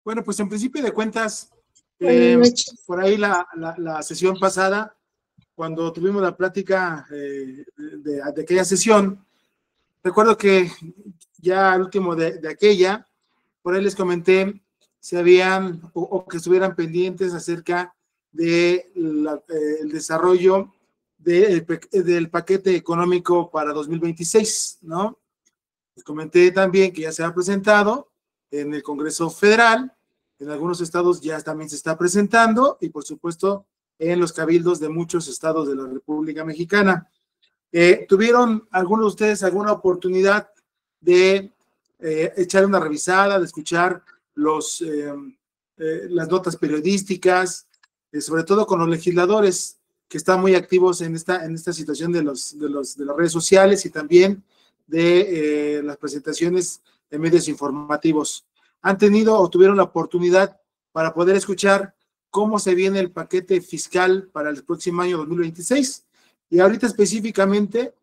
Bueno, pues en principio de cuentas, Buenas noches. por ahí la sesión pasada, cuando tuvimos la plática de aquella sesión, recuerdo que ya al último de aquella, por ahí les comenté si habían o que estuvieran pendientes acerca de el desarrollo del paquete económico para 2026, ¿no? Les comenté también que ya se ha presentado en el Congreso Federal, en algunos estados ya también se está presentando y por supuesto en los cabildos de muchos estados de la República Mexicana. ¿Tuvieron algunos de ustedes alguna oportunidad de echar una revisada, de escuchar las notas periodísticas, sobre todo con los legisladores que están muy activos en esta situación de las redes sociales y también de las presentaciones de medios informativos? ¿Han tenido o tuvieron la oportunidad para poder escuchar cómo se viene el paquete fiscal para el próximo año 2026? Y ahorita específicamente,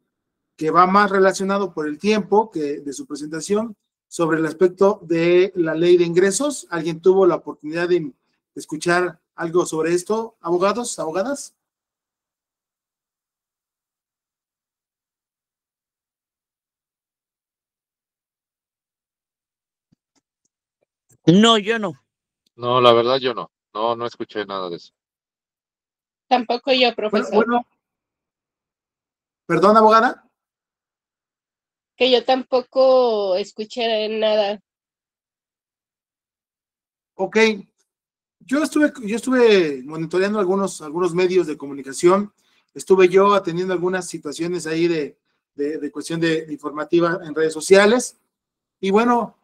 que va más relacionado por el tiempo que de su presentación, sobre el aspecto de la ley de ingresos. ¿Alguien tuvo la oportunidad de escuchar algo sobre esto? ¿Abogados, abogadas? No, yo no. No, la verdad yo no. No escuché nada de eso. Tampoco yo, profesor. Bueno, ¿perdón, abogada? Que yo tampoco escuché nada. Ok. Yo estuve monitoreando algunos medios de comunicación. Estuve yo atendiendo algunas situaciones ahí de cuestión de informativa en redes sociales. Y bueno,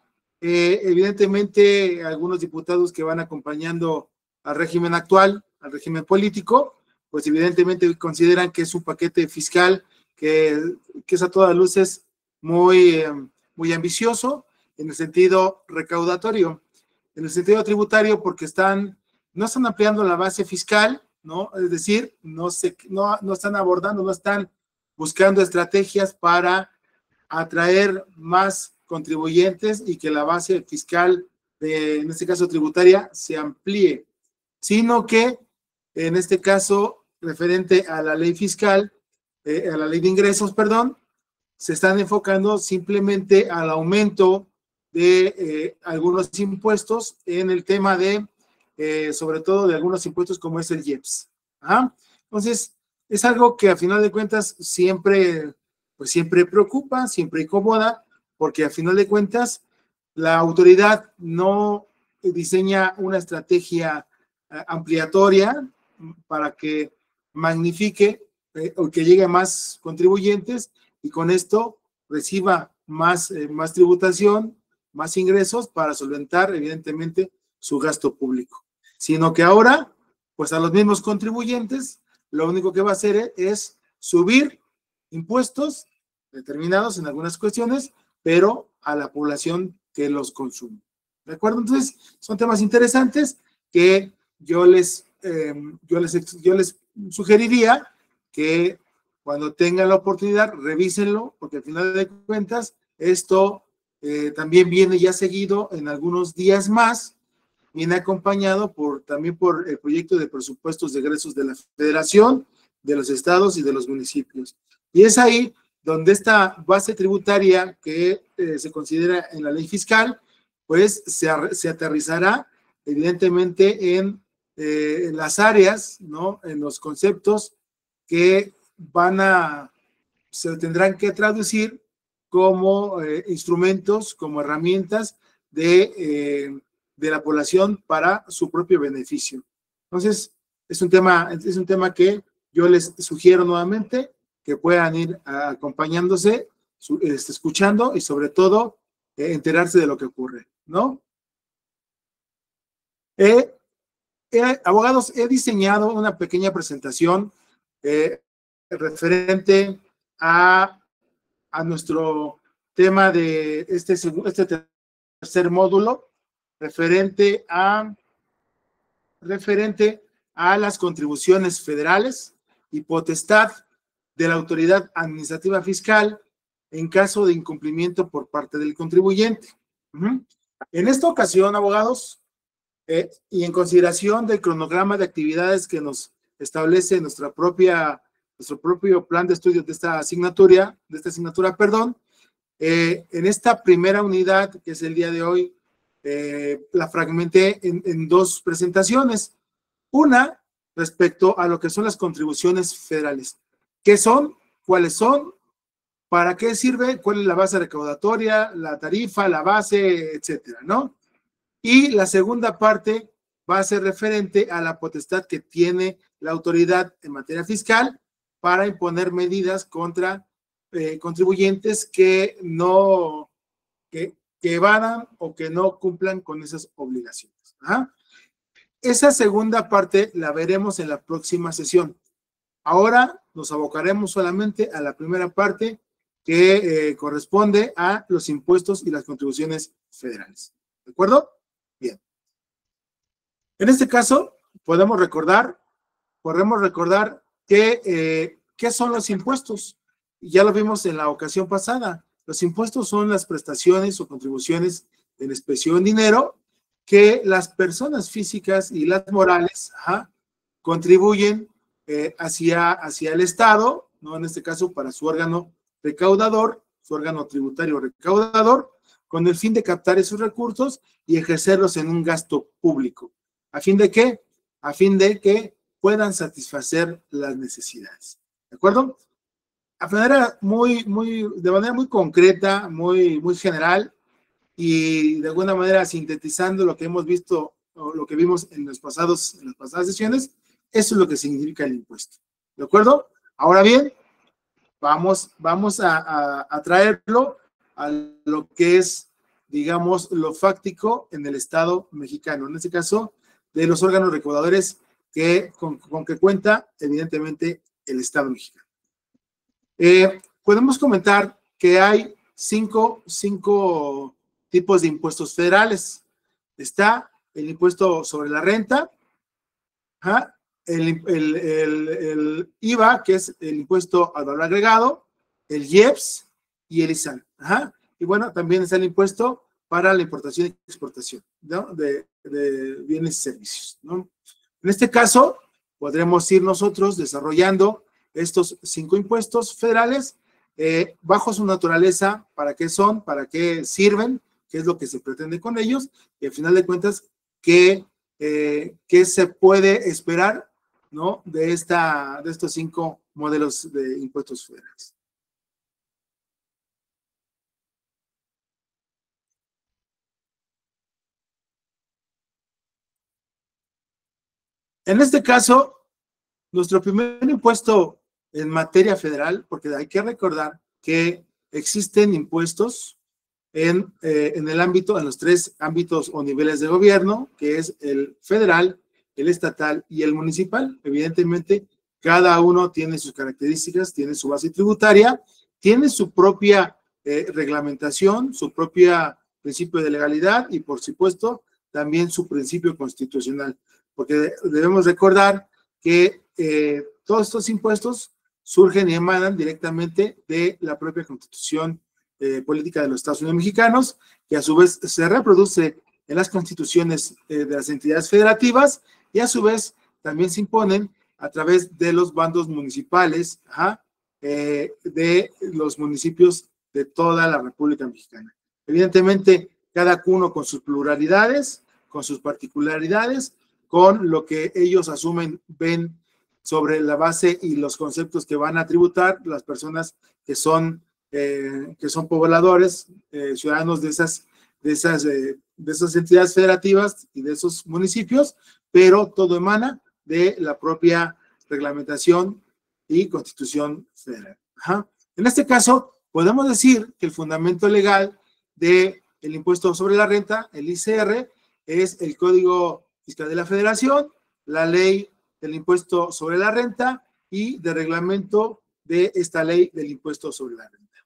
evidentemente algunos diputados que van acompañando al régimen actual, al régimen político, pues evidentemente consideran que es un paquete fiscal que es a todas luces muy ambicioso en el sentido recaudatorio, en el sentido tributario, porque no están ampliando la base fiscal, ¿no? Es decir, no están abordando, no están buscando estrategias para atraer más contribuyentes y que la base fiscal, en este caso tributaria, se amplíe, sino que en este caso, referente a la ley fiscal, a la ley de ingresos, perdón, se están enfocando simplemente al aumento de algunos impuestos en el tema de, sobre todo de algunos impuestos como es el IEPS. ¿Ah? Entonces, es algo que a final de cuentas siempre preocupa, siempre incomoda, porque a final de cuentas la autoridad no diseña una estrategia ampliatoria para que magnifique o que llegue a más contribuyentes y con esto reciba más tributación, más ingresos para solventar evidentemente su gasto público, sino que ahora, pues a los mismos contribuyentes, lo único que va a hacer es subir impuestos determinados en algunas cuestiones, pero a la población que los consume. ¿De acuerdo? Entonces, son temas interesantes que yo les sugeriría que cuando tengan la oportunidad, revísenlo, porque al final de cuentas, esto también viene ya seguido en algunos días más, viene acompañado también por el proyecto de presupuestos de egresos de la Federación, de los estados y de los municipios. Y es ahí donde esta base tributaria que se considera en la ley fiscal, pues se aterrizará evidentemente en las áreas, ¿no? En los conceptos que se tendrán que traducir como instrumentos, como herramientas de la población para su propio beneficio. Entonces, es un tema que yo les sugiero nuevamente que puedan ir acompañándose, escuchando y sobre todo enterarse de lo que ocurre, ¿no? Abogados, he diseñado una pequeña presentación referente a nuestro tema de este tercer módulo, referente a las contribuciones federales y potestad de la autoridad administrativa fiscal en caso de incumplimiento por parte del contribuyente. En esta ocasión, abogados, Y en consideración del cronograma de actividades que nos establece nuestro propio plan de estudios de esta asignatura, en esta primera unidad, que es el día de hoy, la fragmenté en dos presentaciones. Una, respecto a lo que son las contribuciones federales. ¿Qué son? ¿Cuáles son? ¿Para qué sirve? ¿Cuál es la base recaudatoria, la tarifa, la base, etcétera, ¿no? Y la segunda parte va a ser referente a la potestad que tiene la autoridad en materia fiscal para imponer medidas contra contribuyentes que no, que evadan o que no cumplan con esas obligaciones. ¿Ah? Esa segunda parte la veremos en la próxima sesión. Ahora nos abocaremos solamente a la primera parte que corresponde a los impuestos y las contribuciones federales. ¿De acuerdo? Bien. En este caso, podemos recordar que ¿qué son los impuestos? Ya lo vimos en la ocasión pasada. Los impuestos son las prestaciones o contribuciones en especie o en dinero que las personas físicas y las morales contribuyen hacia el Estado, ¿no? En este caso para su órgano recaudador, su órgano tributario recaudador, con el fin de captar esos recursos y ejercerlos en un gasto público. ¿A fin de qué? A fin de que puedan satisfacer las necesidades. ¿De acuerdo? De manera muy concreta, muy general, y de alguna manera sintetizando lo que hemos visto o lo que vimos en las pasadas sesiones, eso es lo que significa el impuesto. ¿De acuerdo? Ahora bien, vamos a traerlo a lo que es, digamos, lo fáctico en el Estado mexicano, en este caso, de los órganos recaudadores con que cuenta, evidentemente, el Estado mexicano. Podemos comentar que hay cinco tipos de impuestos federales. Está el impuesto sobre la renta, el IVA, que es el impuesto al valor agregado, el IEPS y el ISAN. Y bueno, también está el impuesto para la importación y exportación, ¿no? de bienes y servicios, ¿no? En este caso, podremos ir nosotros desarrollando estos 5 impuestos federales bajo su naturaleza, para qué son, para qué sirven, qué es lo que se pretende con ellos, y al final de cuentas, qué se puede esperar, ¿no? de estos 5 modelos de impuestos federales. En este caso, nuestro primer impuesto en materia federal, porque hay que recordar que existen impuestos en el ámbito, en los 3 ámbitos o niveles de gobierno, que es el federal, el estatal y el municipal. Evidentemente, cada uno tiene sus características, tiene su base tributaria, tiene su propia reglamentación, su propio principio de legalidad y, por supuesto, también su principio constitucional. Porque debemos recordar que todos estos impuestos surgen y emanan directamente de la propia Constitución política de los Estados Unidos mexicanos, que a su vez se reproduce en las constituciones de las entidades federativas y a su vez también se imponen a través de los bandos municipales de los municipios de toda la República Mexicana. Evidentemente, cada uno con sus pluralidades, con sus particularidades, con lo que ellos asumen, ven sobre la base y los conceptos que van a tributar las personas que son pobladores, ciudadanos de esas entidades federativas y de esos municipios, pero todo emana de la propia reglamentación y constitución federal. En este caso, podemos decir que el fundamento legal del impuesto sobre la renta, el ICR, es el Código Fiscal de la Federación, la ley del impuesto sobre la renta y de reglamento de esta ley del impuesto sobre la renta.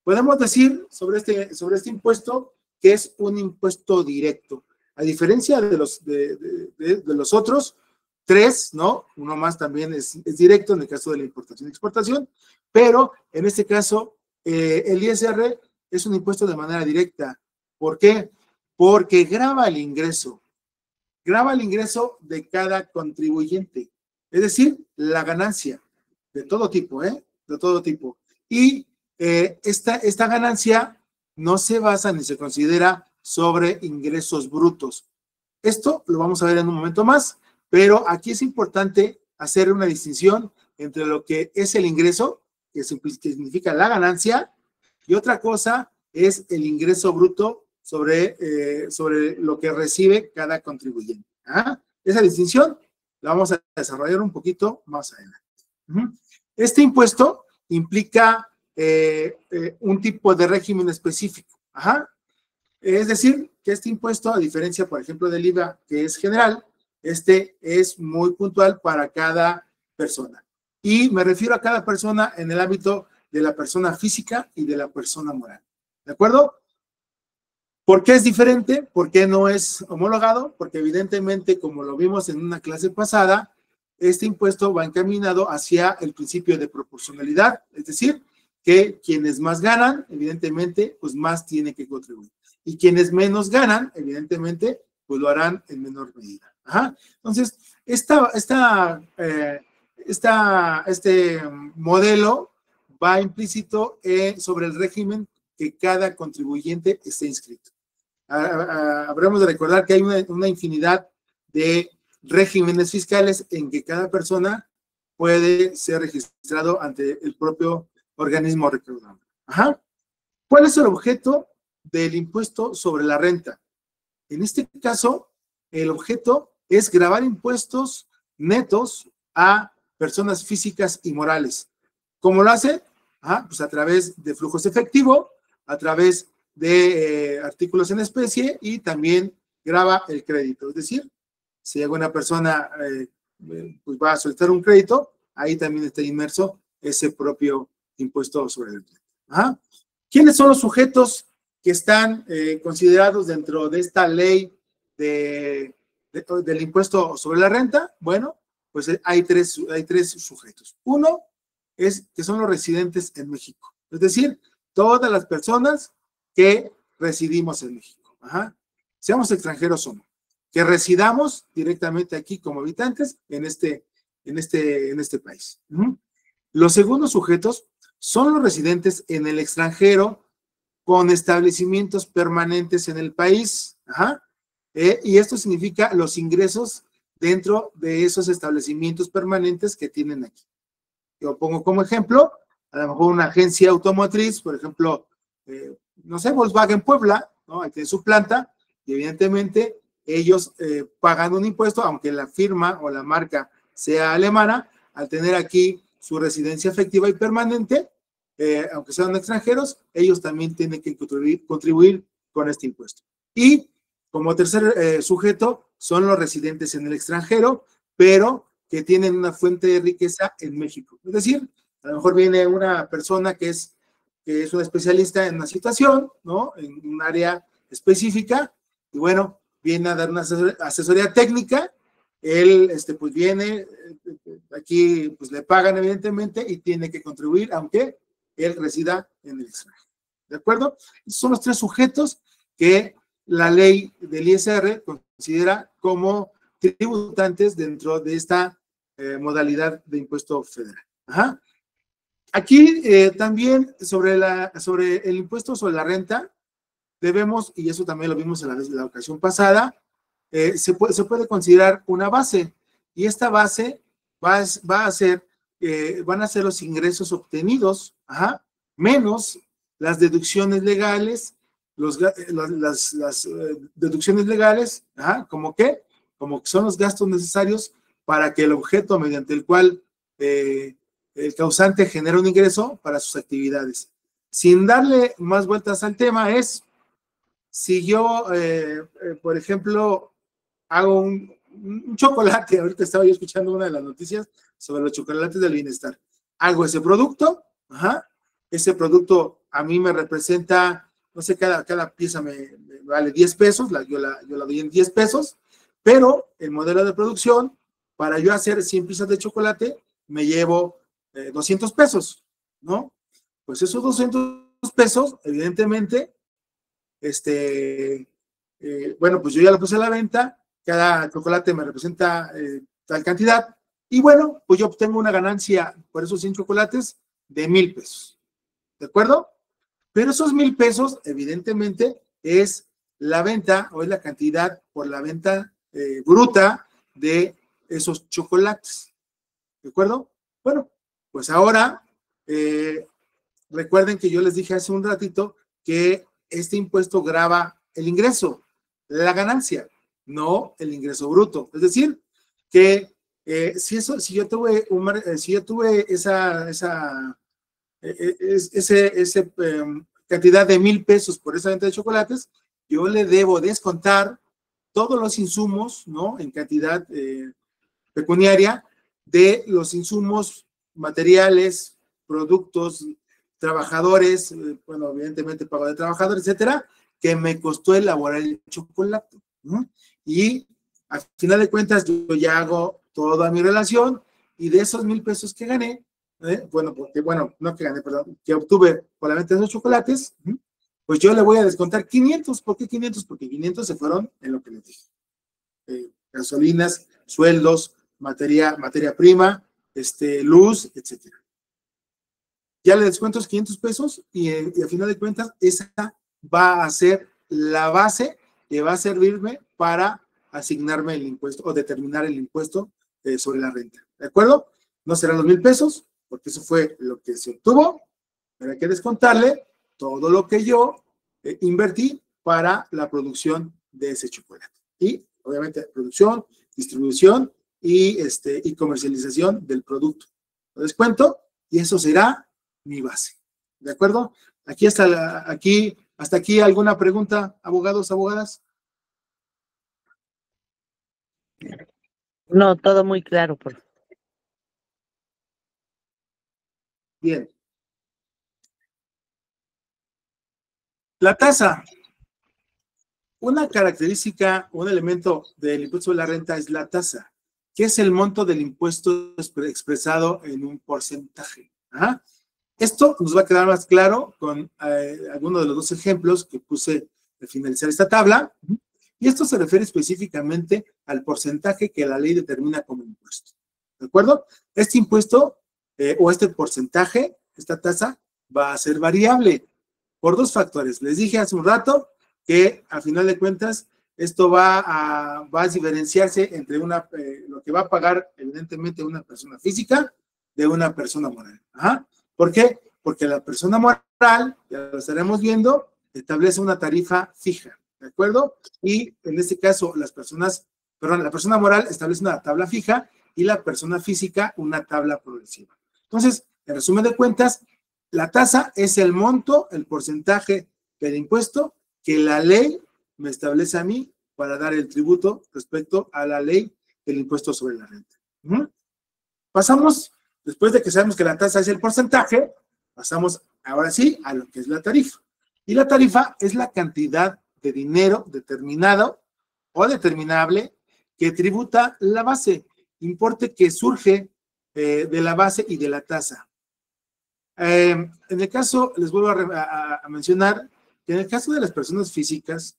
Podemos decir sobre este impuesto que es un impuesto directo, a diferencia de los otros 3, ¿no? Uno más también es directo en el caso de la importación y exportación, pero en este caso el ISR es un impuesto de manera directa. ¿Por qué? Porque grava el ingreso grava el ingreso de cada contribuyente, es decir, la ganancia de todo tipo, ¿eh? De todo tipo. Y esta ganancia no se basa ni se considera sobre ingresos brutos. Esto lo vamos a ver en un momento más, pero aquí es importante hacer una distinción entre lo que es el ingreso, que significa la ganancia, y otra cosa es el ingreso bruto sobre lo que recibe cada contribuyente. Esa distinción la vamos a desarrollar un poquito más adelante. Este impuesto implica un tipo de régimen específico. Es decir, que este impuesto, a diferencia, por ejemplo, del IVA, que es general, este es muy puntual para cada persona. Y me refiero a cada persona en el ámbito de la persona física y de la persona moral. ¿De acuerdo? ¿Por qué es diferente? ¿Por qué no es homologado? Porque evidentemente, como lo vimos en una clase pasada, este impuesto va encaminado hacia el principio de proporcionalidad, es decir, que quienes más ganan, evidentemente, pues más tienen que contribuir. Y quienes menos ganan, evidentemente, pues lo harán en menor medida. Entonces, este modelo va implícito sobre el régimen que cada contribuyente esté inscrito. Habremos de recordar que hay una infinidad de regímenes fiscales en que cada persona puede ser registrado ante el propio organismo recaudador. ¿Cuál es el objeto del impuesto sobre la renta? En este caso, el objeto es gravar impuestos netos a personas físicas y morales. ¿Cómo lo hace? Pues a través de flujos efectivos, a través de artículos en especie y también grava el crédito. Es decir, si alguna persona pues va a solicitar un crédito, ahí también está inmerso ese propio impuesto sobre el crédito. ¿Quiénes son los sujetos que están considerados dentro de esta ley del impuesto sobre la renta? Bueno, pues hay tres sujetos. Uno es que son los residentes en México, es decir, todas las personas que residimos en México, seamos extranjeros o no, que residamos directamente aquí como habitantes en este país. Los segundos sujetos son los residentes en el extranjero con establecimientos permanentes en el país, y esto significa los ingresos dentro de esos establecimientos permanentes que tienen aquí. Yo pongo como ejemplo, a lo mejor una agencia automotriz, por ejemplo, no sé, Volkswagen Puebla, ¿no? Ahí tiene su planta, y evidentemente ellos pagan un impuesto, aunque la firma o la marca sea alemana, al tener aquí su residencia efectiva y permanente, aunque sean extranjeros, ellos también tienen que contribuir con este impuesto. Y como tercer sujeto son los residentes en el extranjero, pero que tienen una fuente de riqueza en México. Es decir, a lo mejor viene una persona que es un especialista en una situación, ¿no? En un área específica, y bueno, viene a dar una asesoría técnica. Él, pues viene, aquí pues le pagan evidentemente y tiene que contribuir, aunque él resida en el extranjero. ¿De acuerdo? Esos son los tres sujetos que la ley del ISR considera como tributantes dentro de esta modalidad de impuesto federal. Aquí también sobre el impuesto sobre la renta, debemos, y eso también lo vimos en la ocasión pasada, se puede considerar una base, y esta base van a ser los ingresos obtenidos, menos las deducciones legales, las deducciones legales, ¿como qué? Como que son los gastos necesarios para que el objeto mediante el cual el causante genera un ingreso para sus actividades. Sin darle más vueltas al tema, es si yo, por ejemplo, hago un chocolate, ahorita estaba yo escuchando una de las noticias sobre los chocolates del bienestar, hago ese producto, ese producto a mí me representa, no sé, cada pieza me vale 10 pesos, yo la doy en 10 pesos, pero el modelo de producción, para yo hacer 100 piezas de chocolate, me llevo 200 pesos, ¿no? Pues esos 200 pesos, evidentemente, bueno, pues yo ya lo puse a la venta cada chocolate me representa tal cantidad, y bueno, pues yo obtengo una ganancia por esos 100 chocolates de 1,000 pesos, ¿de acuerdo? Pero esos 1,000 pesos, evidentemente, es la venta o es la cantidad por la venta bruta de esos chocolates, ¿de acuerdo? Bueno, pues ahora, recuerden que yo les dije hace un ratito que este impuesto grava el ingreso, la ganancia, no el ingreso bruto. Es decir, que si yo tuve esa cantidad de 1,000 pesos por esa venta de chocolates, yo le debo descontar todos los insumos, ¿no? En cantidad pecuniaria de los insumos materiales, productos, trabajadores, bueno, evidentemente pago de trabajadores, etcétera, que me costó elaborar el chocolate, ¿no? Y al final de cuentas yo ya hago toda mi relación y de esos 1,000 pesos que gané, no que gané, perdón, que obtuve por la venta de esos chocolates, pues yo le voy a descontar 500. ¿Por qué 500? Porque 500 se fueron en lo que les dije. Gasolinas, sueldos, materia prima, luz, etcétera. Ya le descuento los 500 pesos y a final de cuentas esa va a ser la base que va a servirme para asignarme el impuesto o determinar el impuesto sobre la renta. ¿De acuerdo? No serán los 1,000 pesos, porque eso fue lo que se obtuvo, pero hay que descontarle todo lo que yo invertí para la producción de ese chocolate. Y obviamente producción, distribución y comercialización del producto. Lo descuento y eso será mi base. ¿De acuerdo? Hasta aquí alguna pregunta, abogados, abogadas. No, todo muy claro, por favor. Bien. La tasa. Una característica, un elemento del impuesto de la renta es la tasa, que es el monto del impuesto expresado en un porcentaje. Ajá. Esto nos va a quedar más claro con algunos de los dos ejemplos que puse al finalizar esta tabla. Y esto se refiere específicamente al porcentaje que la ley determina como impuesto. ¿De acuerdo? Este impuesto o este porcentaje, esta tasa, va a ser variable por dos factores. Les dije hace un rato que a final de cuentas esto va a diferenciarse entre lo que va a pagar evidentemente una persona física de una persona moral. Ajá. ¿Por qué? Porque la persona moral, ya lo estaremos viendo, establece una tarifa fija, ¿de acuerdo? Y en este caso la persona moral establece una tabla fija y la persona física una tabla progresiva. Entonces, en resumen de cuentas, la tasa es el monto, el porcentaje del impuesto que la ley me establece a mí para dar el tributo respecto a la ley del impuesto sobre la renta. Pasamos, después de que sabemos que la tasa es el porcentaje, pasamos ahora sí a lo que es la tarifa. Y la tarifa es la cantidad de dinero determinado o determinable que tributa la base, importe que surge de la base y de la tasa. En el caso, les vuelvo a mencionar que en el caso de las personas físicas,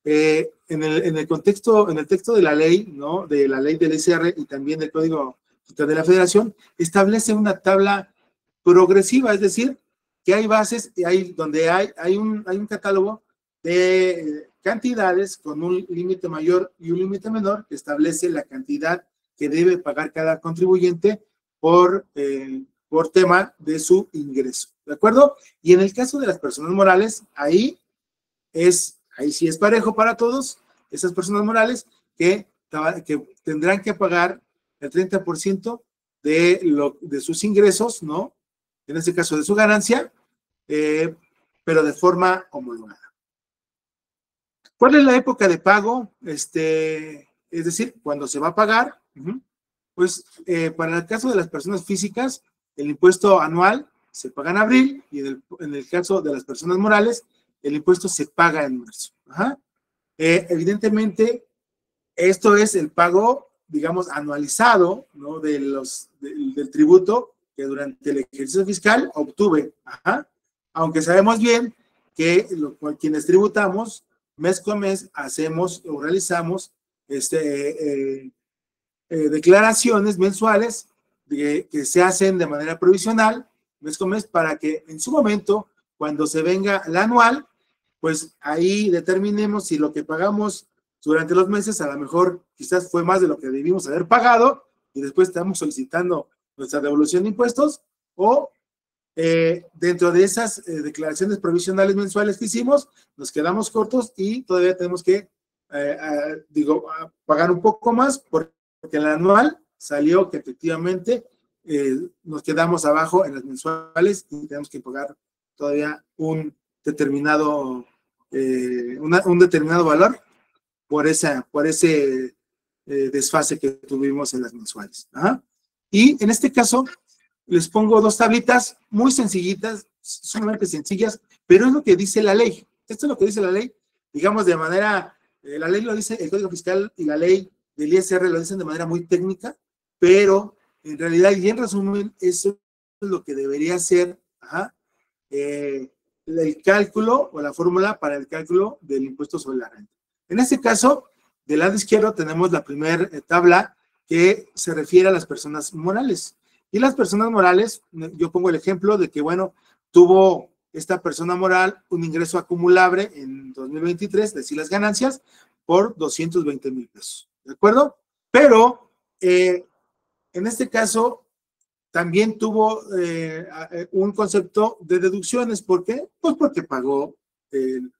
en el texto de la ley, ¿no? De la ley del SR y también del Código de la Federación, establece una tabla progresiva, es decir, que hay bases donde hay un catálogo de cantidades con un límite mayor y un límite menor que establece la cantidad que debe pagar cada contribuyente por tema de su ingreso, ¿de acuerdo? Y en el caso de las personas morales, ahí sí es parejo para todos, esas personas morales que tendrán que pagar el 30% de sus ingresos, ¿no? En este caso de su ganancia, pero de forma homologada. ¿Cuál es la época de pago? Es decir, cuando se va a pagar. Pues para el caso de las personas físicas, el impuesto anual se paga en abril y en el caso de las personas morales, el impuesto se paga en marzo. Ajá. Evidentemente, esto es el pago, digamos, anualizado, ¿no? del tributo que durante el ejercicio fiscal obtuve. Ajá. Aunque sabemos bien que quienes tributamos, mes con mes, hacemos o realizamos declaraciones mensuales que se hacen de manera provisional, mes con mes, para que en su momento, cuando se venga la anual, pues ahí determinemos si lo que pagamos durante los meses a lo mejor quizás fue más de lo que debimos haber pagado y después estamos solicitando nuestra devolución de impuestos, o dentro de esas declaraciones provisionales mensuales que hicimos, nos quedamos cortos y todavía tenemos que, pagar un poco más porque en la anual salió que efectivamente nos quedamos abajo en las mensuales y tenemos que pagar todavía un determinado valor por ese desfase que tuvimos en las mensuales. Ajá. Y en este caso les pongo dos tablitas muy sencillitas, sumamente sencillas, pero es lo que dice la ley. Esto es lo que dice la ley, digamos de manera, la ley lo dice, el Código Fiscal y la ley del ISR lo dicen de manera muy técnica, pero en realidad y en resumen, eso es lo que debería ser el cálculo o la fórmula para el cálculo del impuesto sobre la renta. En este caso, del lado izquierdo tenemos la primera tabla que se refiere a las personas morales. Y las personas morales, yo pongo el ejemplo de que, bueno, tuvo esta persona moral un ingreso acumulable en 2023, es decir, las ganancias, por 220,000 pesos. ¿De acuerdo? Pero, en este caso, también tuvo un concepto de deducciones. ¿Por qué? Pues porque pagó el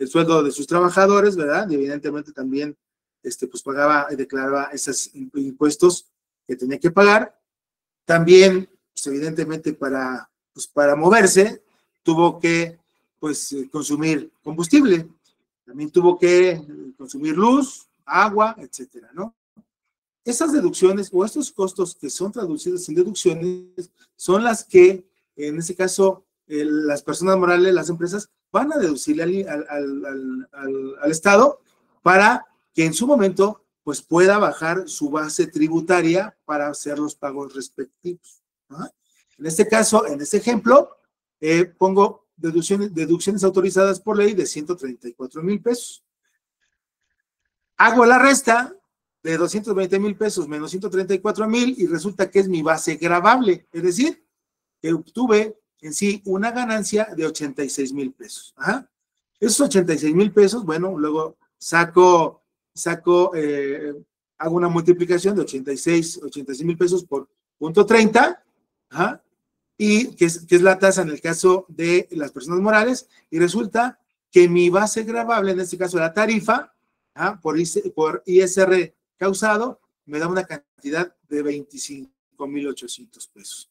sueldo de sus trabajadores, ¿verdad? Y evidentemente también pues pagaba y declaraba esos impuestos que tenía que pagar. También, pues evidentemente para moverse, tuvo que consumir combustible. También tuvo que consumir luz, agua, etcétera, ¿no? Esas deducciones o estos costos que son traducidos en deducciones son las que, en este caso, las personas morales, las empresas, van a deducirle al Estado para que en su momento pues pueda bajar su base tributaria para hacer los pagos respectivos. ¿Ah? En este caso, en este ejemplo, pongo deducciones autorizadas por ley de 134,000 pesos. Hago la resta de 220,000 pesos menos 134,000 y resulta que es mi base gravable, es decir, que obtuve en sí una ganancia de 86,000 pesos. Ajá. Esos 86,000 pesos, bueno, luego hago una multiplicación de 86,000 pesos por 0.30, ajá, y que es la tasa en el caso de las personas morales, y resulta que mi base gravable, en este caso la tarifa, por ISR causado, me da una cantidad de 25,800 pesos.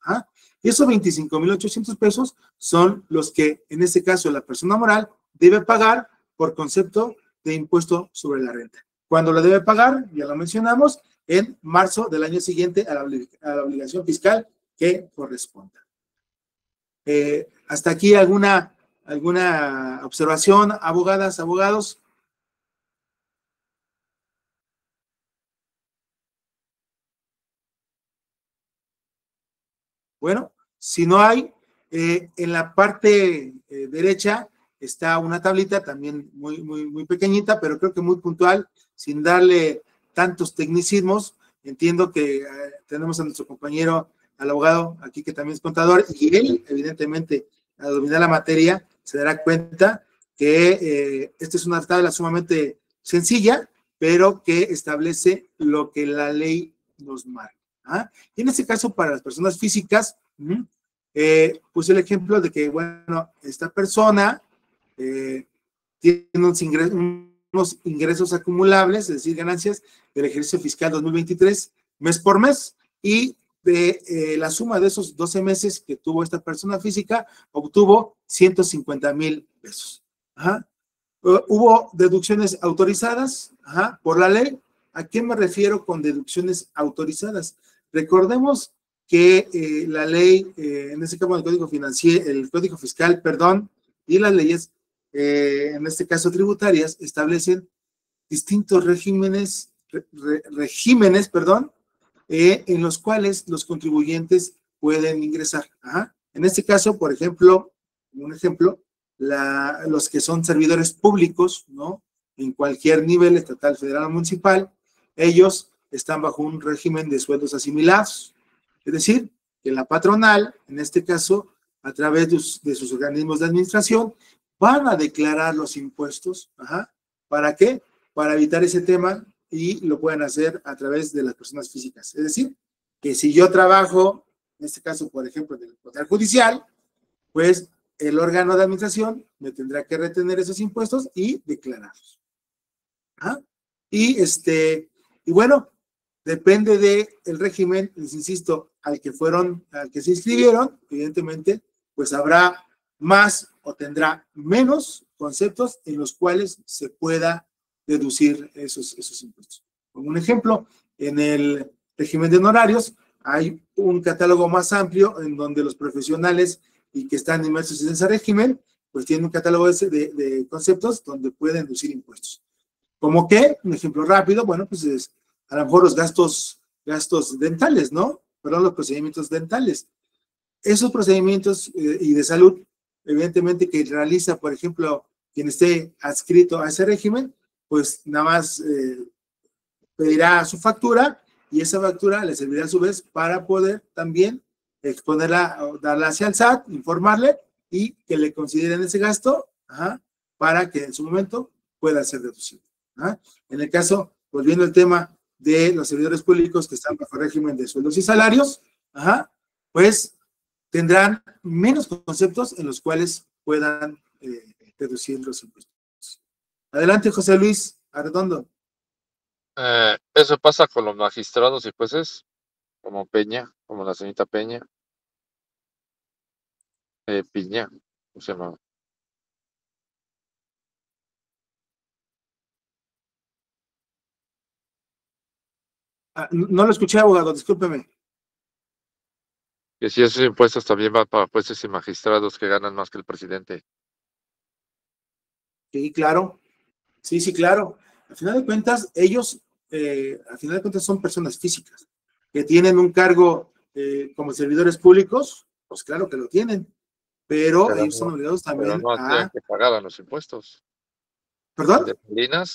Y esos 25,800 pesos son los que, en este caso, la persona moral debe pagar por concepto de impuesto sobre la renta. ¿Cuándo lo debe pagar? Ya lo mencionamos, en marzo del año siguiente a la obligación fiscal que corresponda. ¿Hasta aquí alguna observación, abogadas, abogados? Bueno, si no hay, en la parte derecha está una tablita también muy pequeñita, pero creo que muy puntual, sin darle tantos tecnicismos. Entiendo que tenemos a nuestro compañero, al abogado aquí que también es contador, y él, evidentemente, al dominar la materia, se dará cuenta que esta es una tabla sumamente sencilla, pero que establece lo que la ley nos marca. Y en este caso, para las personas físicas, puse el ejemplo de que, bueno, esta persona tiene unos ingresos acumulables, es decir, ganancias del ejercicio fiscal 2023, mes por mes, y de la suma de esos 12 meses que tuvo esta persona física, obtuvo 150,000 pesos. Hubo deducciones autorizadas por la ley. ¿A qué me refiero con deducciones autorizadas? Recordemos que la ley, en este caso el Código Fiscal, y las leyes, en este caso tributarias, establecen distintos regímenes, en los cuales los contribuyentes pueden ingresar. En este caso, por ejemplo, los que son servidores públicos, ¿no? En cualquier nivel, estatal, federal o municipal, ellos están bajo un régimen de sueldos asimilados. Es decir, que la patronal, en este caso, a través de sus organismos de administración, van a declarar los impuestos. ¿Para qué? Para evitar ese tema y lo pueden hacer a través de las personas físicas. Es decir, que si yo trabajo, en este caso, por ejemplo, en el Poder Judicial, pues el órgano de administración me tendrá que retener esos impuestos y declararlos. Y bueno, depende del régimen, les insisto, al que se inscribieron, evidentemente, pues habrá más o tendrá menos conceptos en los cuales se pueda deducir esos impuestos. Como un ejemplo, en el régimen de honorarios hay un catálogo más amplio en donde los profesionales y que están inmersos en ese régimen, pues tienen un catálogo de conceptos donde pueden deducir impuestos. ¿Cómo qué? Un ejemplo rápido, bueno, pues es a lo mejor los gastos dentales, ¿no? Perdón, los procedimientos dentales. Esos procedimientos y de salud, evidentemente que realiza, por ejemplo, quien esté adscrito a ese régimen, pues nada más pedirá su factura y esa factura le servirá a su vez para poder también exponerla, darla hacia el SAT, informarle y que le consideren ese gasto para que en su momento pueda ser deducido. En el caso, volviendo al tema de los servidores públicos que están bajo régimen de sueldos y salarios, pues tendrán menos conceptos en los cuales puedan deducir los impuestos. Adelante, José Luis Arredondo. Eso pasa con los magistrados y jueces, como Peña, como la señorita Peña. Piña, ¿cómo se llama? No lo escuché, abogado, discúlpeme. Que si esos impuestos también van para jueces y magistrados que ganan más que el presidente. Sí, claro. Sí, claro. Al final de cuentas, ellos, son personas físicas que tienen un cargo como servidores públicos, pues claro que lo tienen, pero ellos son obligados también pero no hacían que pagaran los impuestos. ¿Perdón? De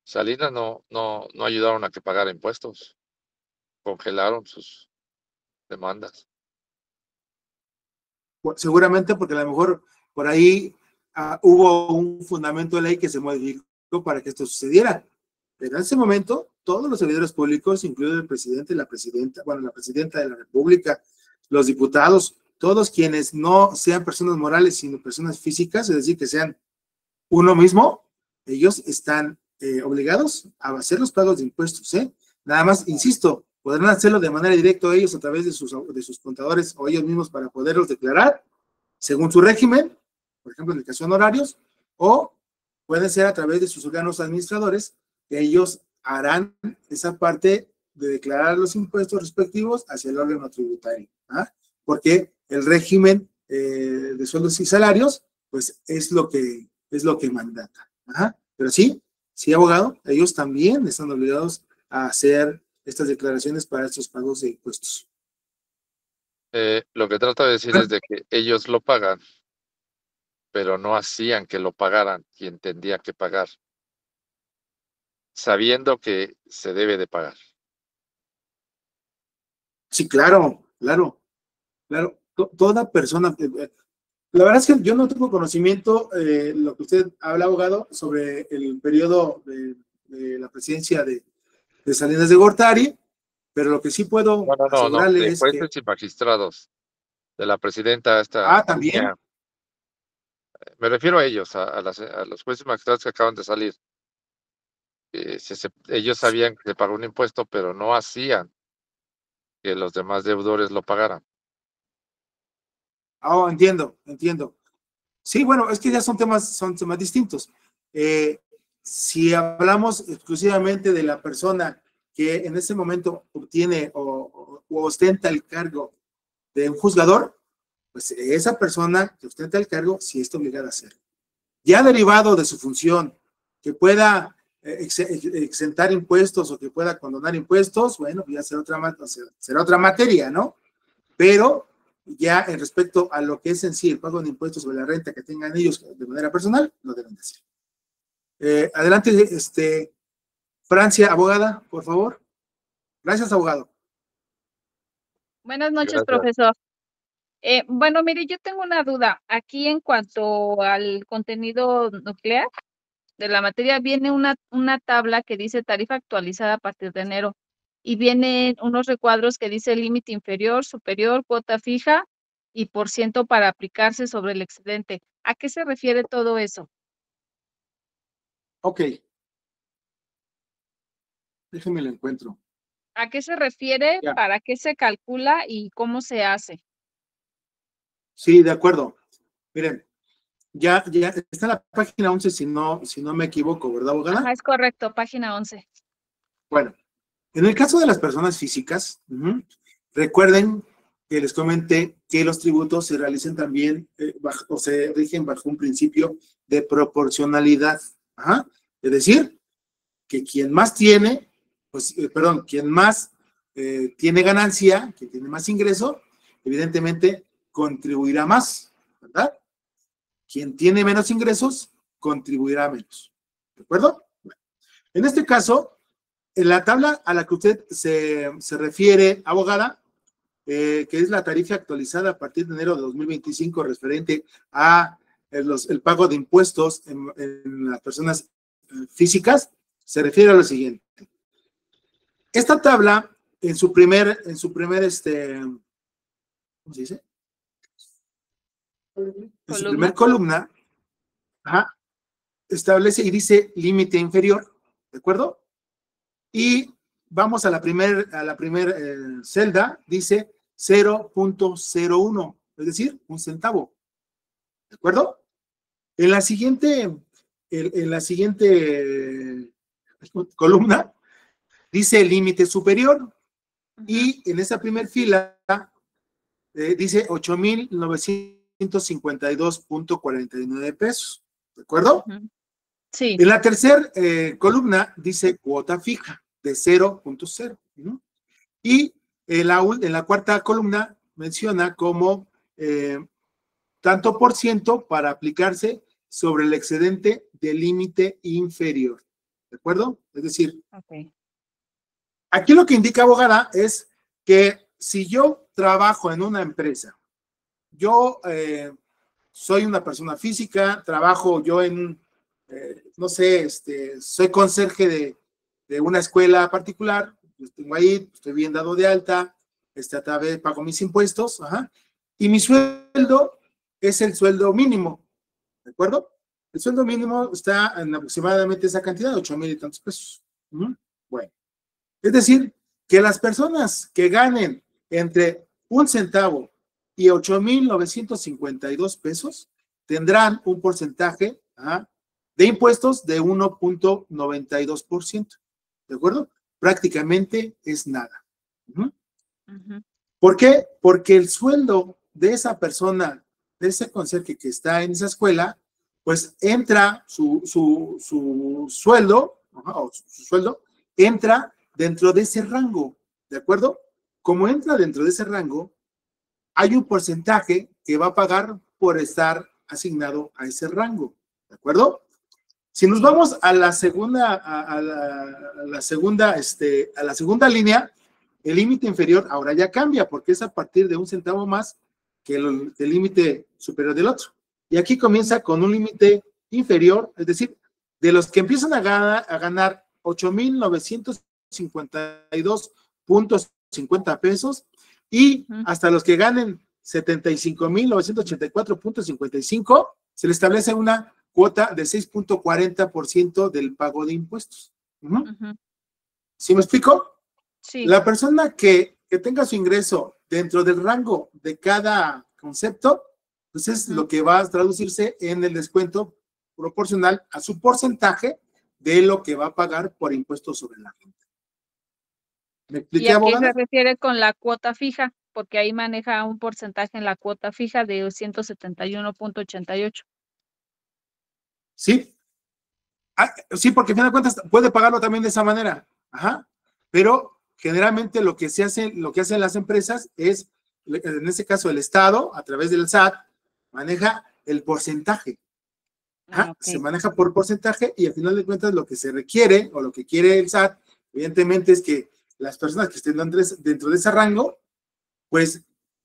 Salinas no ayudaron a que pagara impuestos. Congelaron sus demandas. Seguramente porque a lo mejor por ahí hubo un fundamento de ley que se modificó para que esto sucediera. Pero en ese momento, todos los servidores públicos, incluido el presidente y la presidenta, bueno, la presidenta de la República, los diputados, todos quienes no sean personas morales, sino personas físicas, es decir, que sean uno mismo, ellos están obligados a hacer los pagos de impuestos, Nada más, insisto, podrán hacerlo de manera directa ellos a través de sus contadores o ellos mismos para poderlos declarar según su régimen, por ejemplo, en el caso de honorarios, o puede ser a través de sus órganos administradores, que ellos harán esa parte de declarar los impuestos respectivos hacia el órgano tributario, porque el régimen de sueldos y salarios, pues es lo que mandata. Pero sí, abogado, ellos también están obligados a hacer estas declaraciones para estos pagos de impuestos. Lo que trato de decir es de que ellos lo pagan, pero no hacían que lo pagaran quien tendría que pagar, sabiendo que se debe de pagar. Sí, claro. Toda persona, la verdad es que yo no tengo conocimiento, lo que usted habla, abogado, sobre el periodo de la presidencia de Salinas de Gortari, pero lo que sí puedo asegurarle de es jueces que... y magistrados, de la presidenta esta. ¿también? Me refiero a ellos, a los jueces y magistrados que acaban de salir. Ellos sabían que se pagó un impuesto, pero no hacían que los demás deudores lo pagaran. Entiendo. Sí, bueno, es que ya son temas distintos. Si hablamos exclusivamente de la persona que en ese momento obtiene o ostenta el cargo de un juzgador, pues esa persona que ostenta el cargo sí está obligada a hacerlo. Ya derivado de su función, que pueda exentar impuestos o que pueda condonar impuestos, bueno, ya será otra materia, ¿no? Pero ya en respecto a lo que es en sí el pago de impuestos sobre la renta que tengan ellos de manera personal, lo deben de hacer. Adelante, Francia, abogada, por favor. Gracias, abogado. Buenas noches, Gracias. profesor. Bueno, mire, yo tengo una duda. Aquí en cuanto al contenido nuclear de la materia, viene una tabla que dice tarifa actualizada a partir de enero y vienen unos recuadros que dice límite inferior, superior, cuota fija y por ciento para aplicarse sobre el excedente. ¿A qué se refiere todo eso? Ok. Déjeme lo encuentro. ¿A qué se refiere? Ya. ¿Para qué se calcula y cómo se hace? Sí, de acuerdo. Miren, ya está en la página 11, si no me equivoco, ¿verdad, abogada? Ajá, es correcto, página 11. Bueno, en el caso de las personas físicas, recuerden que les comenté que los tributos se realizan también o se rigen bajo un principio de proporcionalidad. Ajá. Es decir, que quien más tiene, pues, quien más tiene ganancia, quien tiene más ingreso, evidentemente contribuirá más, ¿verdad? Quien tiene menos ingresos, contribuirá menos. ¿De acuerdo? Bueno, en este caso, en la tabla a la que usted se refiere, abogada, que es la tarifa actualizada a partir de enero de 2025 referente a el pago de impuestos en las personas físicas, se refiere a lo siguiente. Esta tabla, en su primer, ¿cómo se dice? En su primer columna, ajá, establece y dice límite inferior, ¿de acuerdo? Y vamos a la primer celda, dice 0.01, es decir, un centavo, ¿de acuerdo? En la siguiente columna dice límite superior y en esa primer fila dice 8,952.49 pesos, ¿de acuerdo? Sí. En la tercera columna dice cuota fija de 0.0, ¿no? Y en la cuarta columna menciona como tanto por ciento para aplicarse sobre el excedente del límite inferior, ¿de acuerdo? Es decir, aquí lo que indica, abogada, es que si yo trabajo en una empresa, yo soy una persona física, trabajo yo en, no sé, soy conserje de una escuela particular, tengo ahí, estoy bien dado de alta, a través pago mis impuestos, ajá, y mi sueldo es el sueldo mínimo, ¿de acuerdo? El sueldo mínimo está en aproximadamente esa cantidad, 8,000 y tantos pesos. Bueno, es decir, que las personas que ganen entre 1 centavo y 8,952 pesos tendrán un porcentaje de impuestos de 1.92%. ¿De acuerdo? Prácticamente es nada. ¿Por qué? Porque el sueldo de esa persona, de ese conserje que está en esa escuela, pues entra su sueldo, o su sueldo, entra dentro de ese rango, ¿de acuerdo? Como entra dentro de ese rango, hay un porcentaje que va a pagar por estar asignado a ese rango, ¿de acuerdo? Si nos vamos a la segunda, a la segunda línea, el límite inferior ahora ya cambia porque es a partir de 1 centavo más que el límite superior del otro. Y aquí comienza con un límite inferior, es decir, de los que empiezan a ganar 8,952.50 pesos y hasta los que ganen 75,984.55, se le establece una cuota de 6.40% del pago de impuestos. ¿Sí me explico? Sí. La persona que tenga su ingreso dentro del rango de cada concepto, pues es lo que va a traducirse en el descuento proporcional a su porcentaje de lo que va a pagar por impuestos sobre la renta. ¿Me expliqué, ¿Y a qué abogada? se refiere con la cuota fija? Porque ahí maneja un porcentaje en la cuota fija de 171.88. Sí. Sí, porque al final de cuentas puede pagarlo también de esa manera. Ajá. Pero generalmente lo que hacen las empresas es, en este caso el Estado, a través del SAT, maneja el porcentaje. Ah, Se ok. maneja por porcentaje y al final de cuentas lo que se requiere o lo que quiere el SAT, evidentemente, es que las personas que estén dentro de ese rango, pues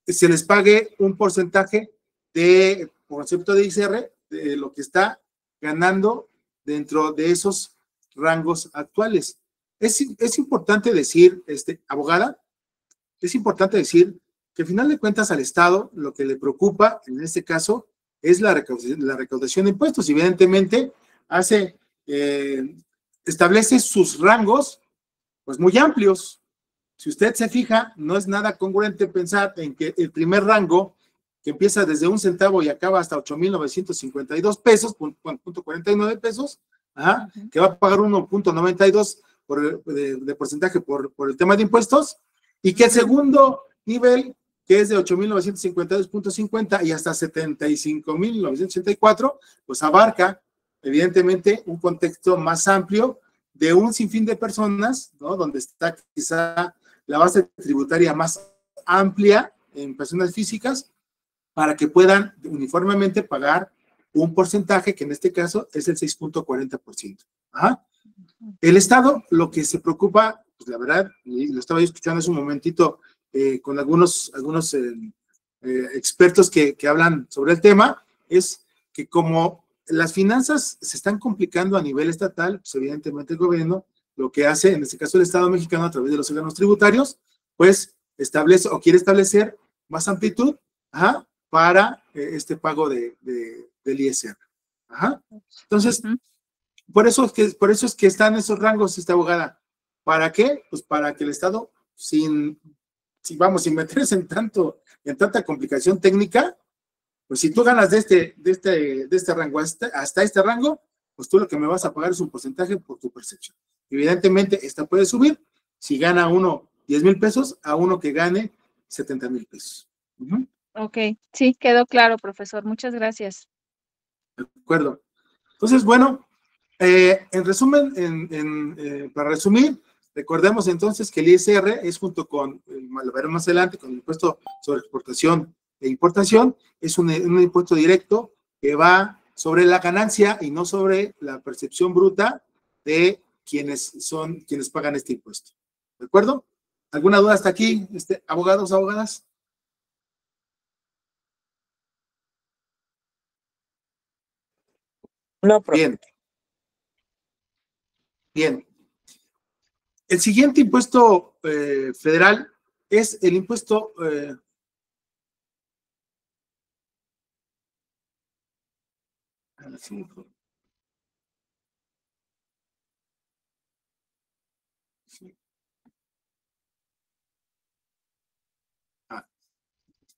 se les pague un porcentaje de concepto de ISR de lo que está ganando dentro de esos rangos actuales. Es importante decir, abogada, es importante decir que al final de cuentas al Estado lo que le preocupa en este caso es la recaudación de impuestos. Evidentemente establece sus rangos pues muy amplios. Si usted se fija, no es nada congruente pensar en que el primer rango, que empieza desde 1 centavo y acaba hasta 8,952 pesos, punto 49 pesos, que va a pagar 1,92 de porcentaje por el tema de impuestos, y que el segundo nivel, que es de 8,952.50 y hasta 75,984, pues abarca, evidentemente, un contexto más amplio de un sinfín de personas, ¿no? Donde está quizá la base tributaria más amplia en personas físicas para que puedan uniformemente pagar un porcentaje que en este caso es el 6,40%. El Estado lo que se preocupa, pues la verdad, y lo estaba yo escuchando hace un momentito con algunos expertos que hablan sobre el tema, es que como las finanzas se están complicando a nivel estatal, pues evidentemente el gobierno lo que hace, en este caso el Estado mexicano, a través de los órganos tributarios, pues establece o quiere establecer más amplitud para este pago del ISR. Entonces, por eso es que están esos rangos, abogada. ¿Para qué? Pues para que el Estado, sin meterse en tanta complicación técnica, pues si tú ganas de este rango hasta este rango, pues tú lo que me vas a pagar es un porcentaje por tu percepción. Evidentemente, esta puede subir si gana uno 10,000 pesos a uno que gane 70,000 pesos. Ok, sí, quedó claro, profesor. Muchas gracias. De acuerdo. Entonces, bueno, en resumen, para resumir, recordemos entonces que el ISR es junto con, lo veremos más adelante, con el impuesto sobre exportación e importación, es un impuesto directo que va sobre la ganancia y no sobre la percepción bruta de quienes pagan este impuesto. ¿De acuerdo? ¿Alguna duda hasta aquí, abogados, abogadas? No, profe. Bien. Bien. El siguiente impuesto federal es el impuesto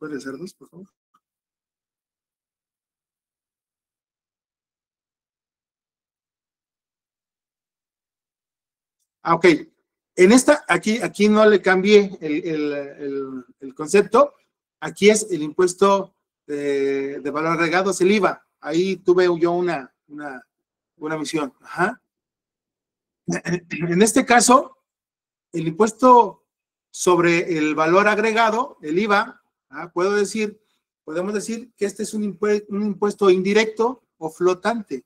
¿puede ser dos, por favor? Ok. Aquí no le cambié el concepto. Aquí es el impuesto de valor agregado, es el IVA. Ahí tuve yo una misión. En este caso, el impuesto sobre el valor agregado, el IVA, podemos decir que este es un impuesto indirecto o flotante.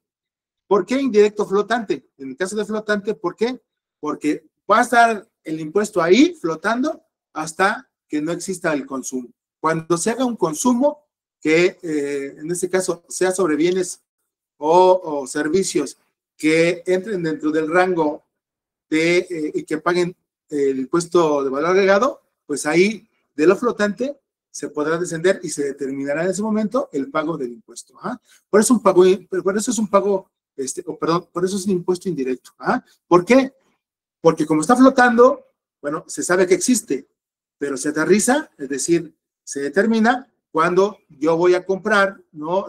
¿Por qué indirecto flotante? En el caso de flotante, ¿por qué? Porque va a estar el impuesto ahí flotando hasta que no exista el consumo. Cuando se haga un consumo, que en este caso sea sobre bienes o servicios que entren dentro del rango y que paguen el impuesto de valor agregado, pues ahí de lo flotante se podrá descender y se determinará en ese momento el pago del impuesto. Por eso es un pago, por eso es un impuesto indirecto. ¿Por qué? Porque como está flotando, bueno, se sabe que existe, pero se aterriza, es decir, se determina cuando yo voy a comprar, ¿no?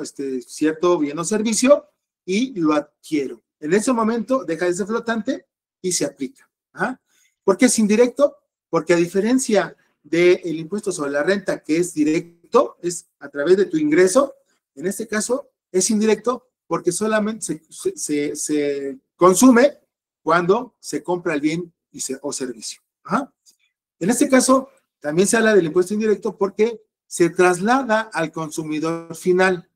Cierto bien o servicio y lo adquiero. En ese momento deja de ser flotante y se aplica. ¿Por qué es indirecto? Porque a diferencia del impuesto sobre la renta, que es directo, es a través de tu ingreso, en este caso es indirecto porque solamente se consume cuando se compra el bien o servicio. En este caso, también se habla del impuesto indirecto porque se traslada al consumidor final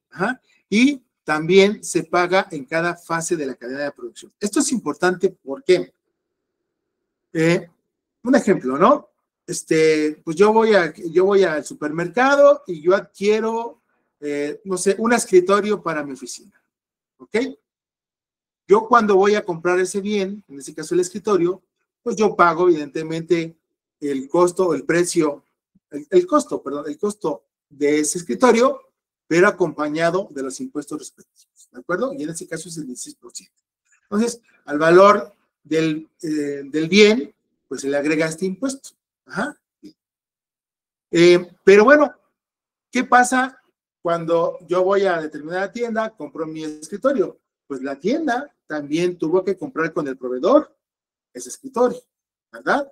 y también se paga en cada fase de la cadena de producción. Esto es importante porque, un ejemplo, ¿no? Pues yo voy al supermercado y yo adquiero, no sé, un escritorio para mi oficina, ¿ok? Yo cuando voy a comprar ese bien, en este caso el escritorio, pues yo pago evidentemente el costo, el precio, el costo de ese escritorio, pero acompañado de los impuestos respectivos, ¿de acuerdo? Y en este caso es el 16%. Entonces, al valor del bien, pues se le agrega este impuesto. Ajá. Pero bueno, ¿qué pasa cuando yo voy a determinada tienda, compro mi escritorio? Pues la tienda también tuvo que comprar con el proveedor ese escritorio, ¿verdad?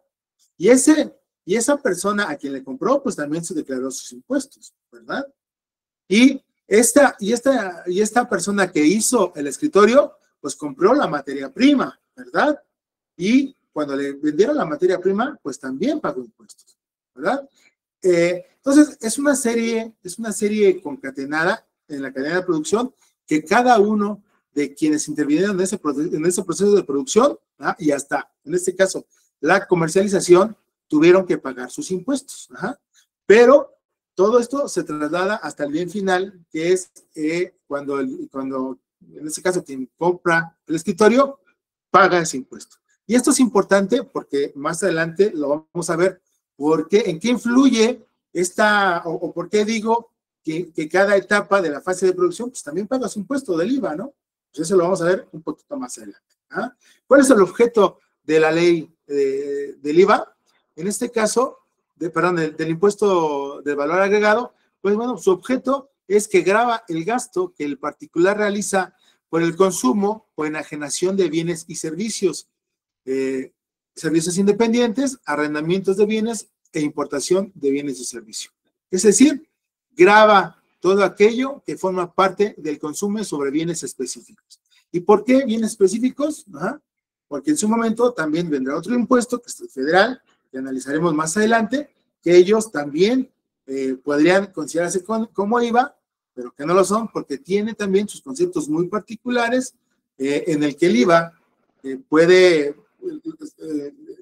Y esa persona a quien le compró, pues también se declaró sus impuestos, ¿verdad? Y esta persona que hizo el escritorio, pues compró la materia prima, ¿verdad? Y cuando le vendieron la materia prima, pues también pagó impuestos, ¿verdad? Entonces, es una serie concatenada en la cadena de producción que cada uno de quienes intervinieron en ese proceso de producción, ¿ah? Y hasta, en este caso, la comercialización, tuvieron que pagar sus impuestos. Ajá. Pero todo esto se traslada hasta el bien final, que es cuando, en este caso, quien compra el escritorio, paga ese impuesto. Y esto es importante porque más adelante lo vamos a ver, en qué influye o por qué digo que cada etapa de la fase de producción, pues también paga su impuesto del IVA, ¿no? Pues eso lo vamos a ver un poquito más adelante. ¿Ah? ¿Cuál es el objeto de la ley del IVA? En este caso, del impuesto de valor agregado, pues bueno, su objeto es que grava el gasto que el particular realiza por el consumo o enajenación de bienes y servicios, servicios independientes, arrendamientos de bienes e importación de bienes y servicios. Es decir, grava todo aquello que forma parte del consumo sobre bienes específicos. ¿Y por qué bienes específicos? Ajá. Porque en su momento también vendrá otro impuesto, que es el federal, que analizaremos más adelante, que ellos también podrían considerarse como IVA, pero que no lo son, porque tiene también sus conceptos muy particulares, en el que el IVA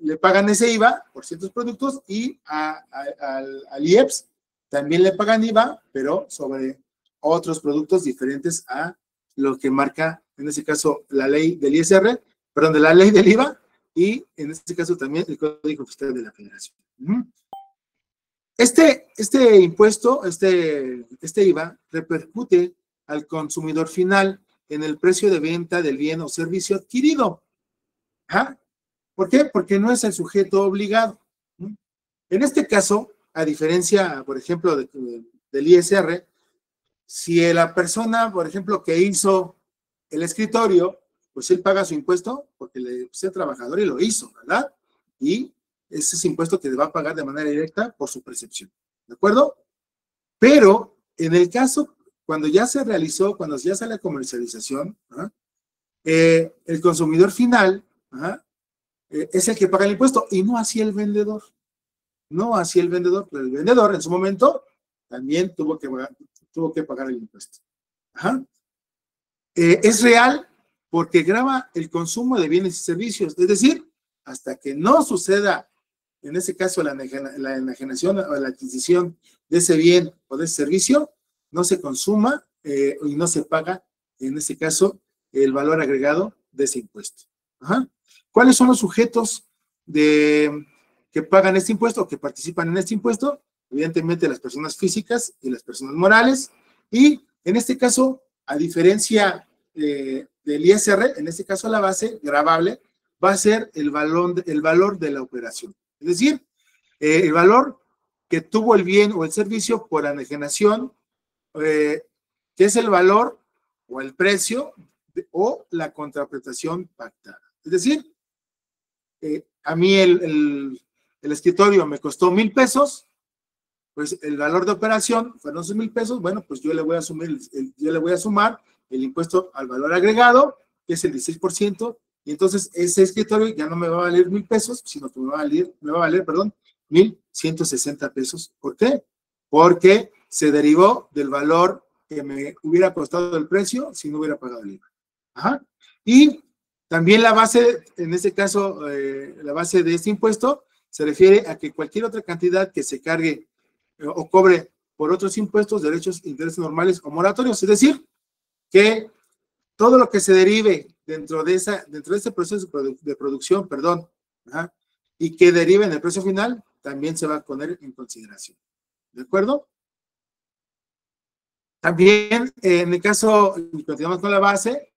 le pagan ese IVA por ciertos productos y al IEPS también le pagan IVA, pero sobre otros productos diferentes a lo que marca, en este caso, la ley del ISR, perdón, de la ley del IVA, y en este caso también el Código Fiscal de la Federación. Este impuesto, este IVA, repercute al consumidor final en el precio de venta del bien o servicio adquirido. ¿Ah? ¿Por qué? Porque no es el sujeto obligado. En este caso, a diferencia, por ejemplo, del ISR, si la persona, por ejemplo, que hizo el escritorio, pues él paga su impuesto porque es el trabajador y lo hizo, ¿verdad? Y ese es impuesto que va a pagar de manera directa por su percepción, ¿de acuerdo? Pero en el caso, cuando ya se realizó, cuando ya sale la comercialización, ¿ah? El consumidor final, ¿ah? Es el que paga el impuesto y no así el vendedor. No así el vendedor, pero el vendedor en su momento también tuvo que pagar el impuesto. Ajá. Es real porque grava el consumo de bienes y servicios, es decir, hasta que no suceda, en ese caso, la enajenación o la adquisición de ese bien o de ese servicio, no se consuma y no se paga, en este caso, el valor agregado de ese impuesto. Ajá. ¿Cuáles son los sujetos que pagan este impuesto o que participan en este impuesto? Evidentemente las personas físicas y las personas morales. Y en este caso, a diferencia del ISR, en este caso la base gravable va a ser el valor de la operación. Es decir, el valor que tuvo el bien o el servicio por enajenación, que es el valor o el precio o la contraprestación pactada. Es decir, a mí el escritorio me costó 1,000 pesos, pues el valor de operación fueron 1,000 pesos, bueno, pues yo le voy a sumar el impuesto al valor agregado, que es el 16%, y entonces ese escritorio ya no me va a valer 1,000 pesos, sino que me va a valer, 1,160 pesos. ¿Por qué? Porque se derivó del valor que me hubiera costado el precio si no hubiera pagado el IVA. Ajá. Y también la base, en este caso, la base de este impuesto se refiere a que cualquier otra cantidad que se cargue o cobre por otros impuestos, derechos, intereses normales o moratorios, es decir, que todo lo que se derive dentro de este proceso de producción, perdón, ajá, y que derive en el precio final, también se va a poner en consideración. ¿De acuerdo? También, en el caso, y continuamos con la base,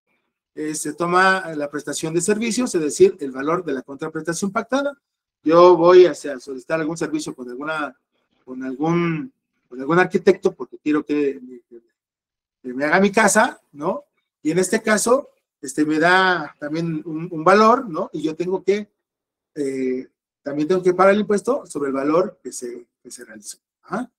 se toma la prestación de servicios, es decir, el valor de la contraprestación pactada. Yo voy a solicitar algún servicio con algún arquitecto porque quiero que me haga mi casa, ¿no? Y en este caso, me da también un valor, ¿no? Y yo tengo que, también tengo que pagar el impuesto sobre el valor que se realizó. Ajá.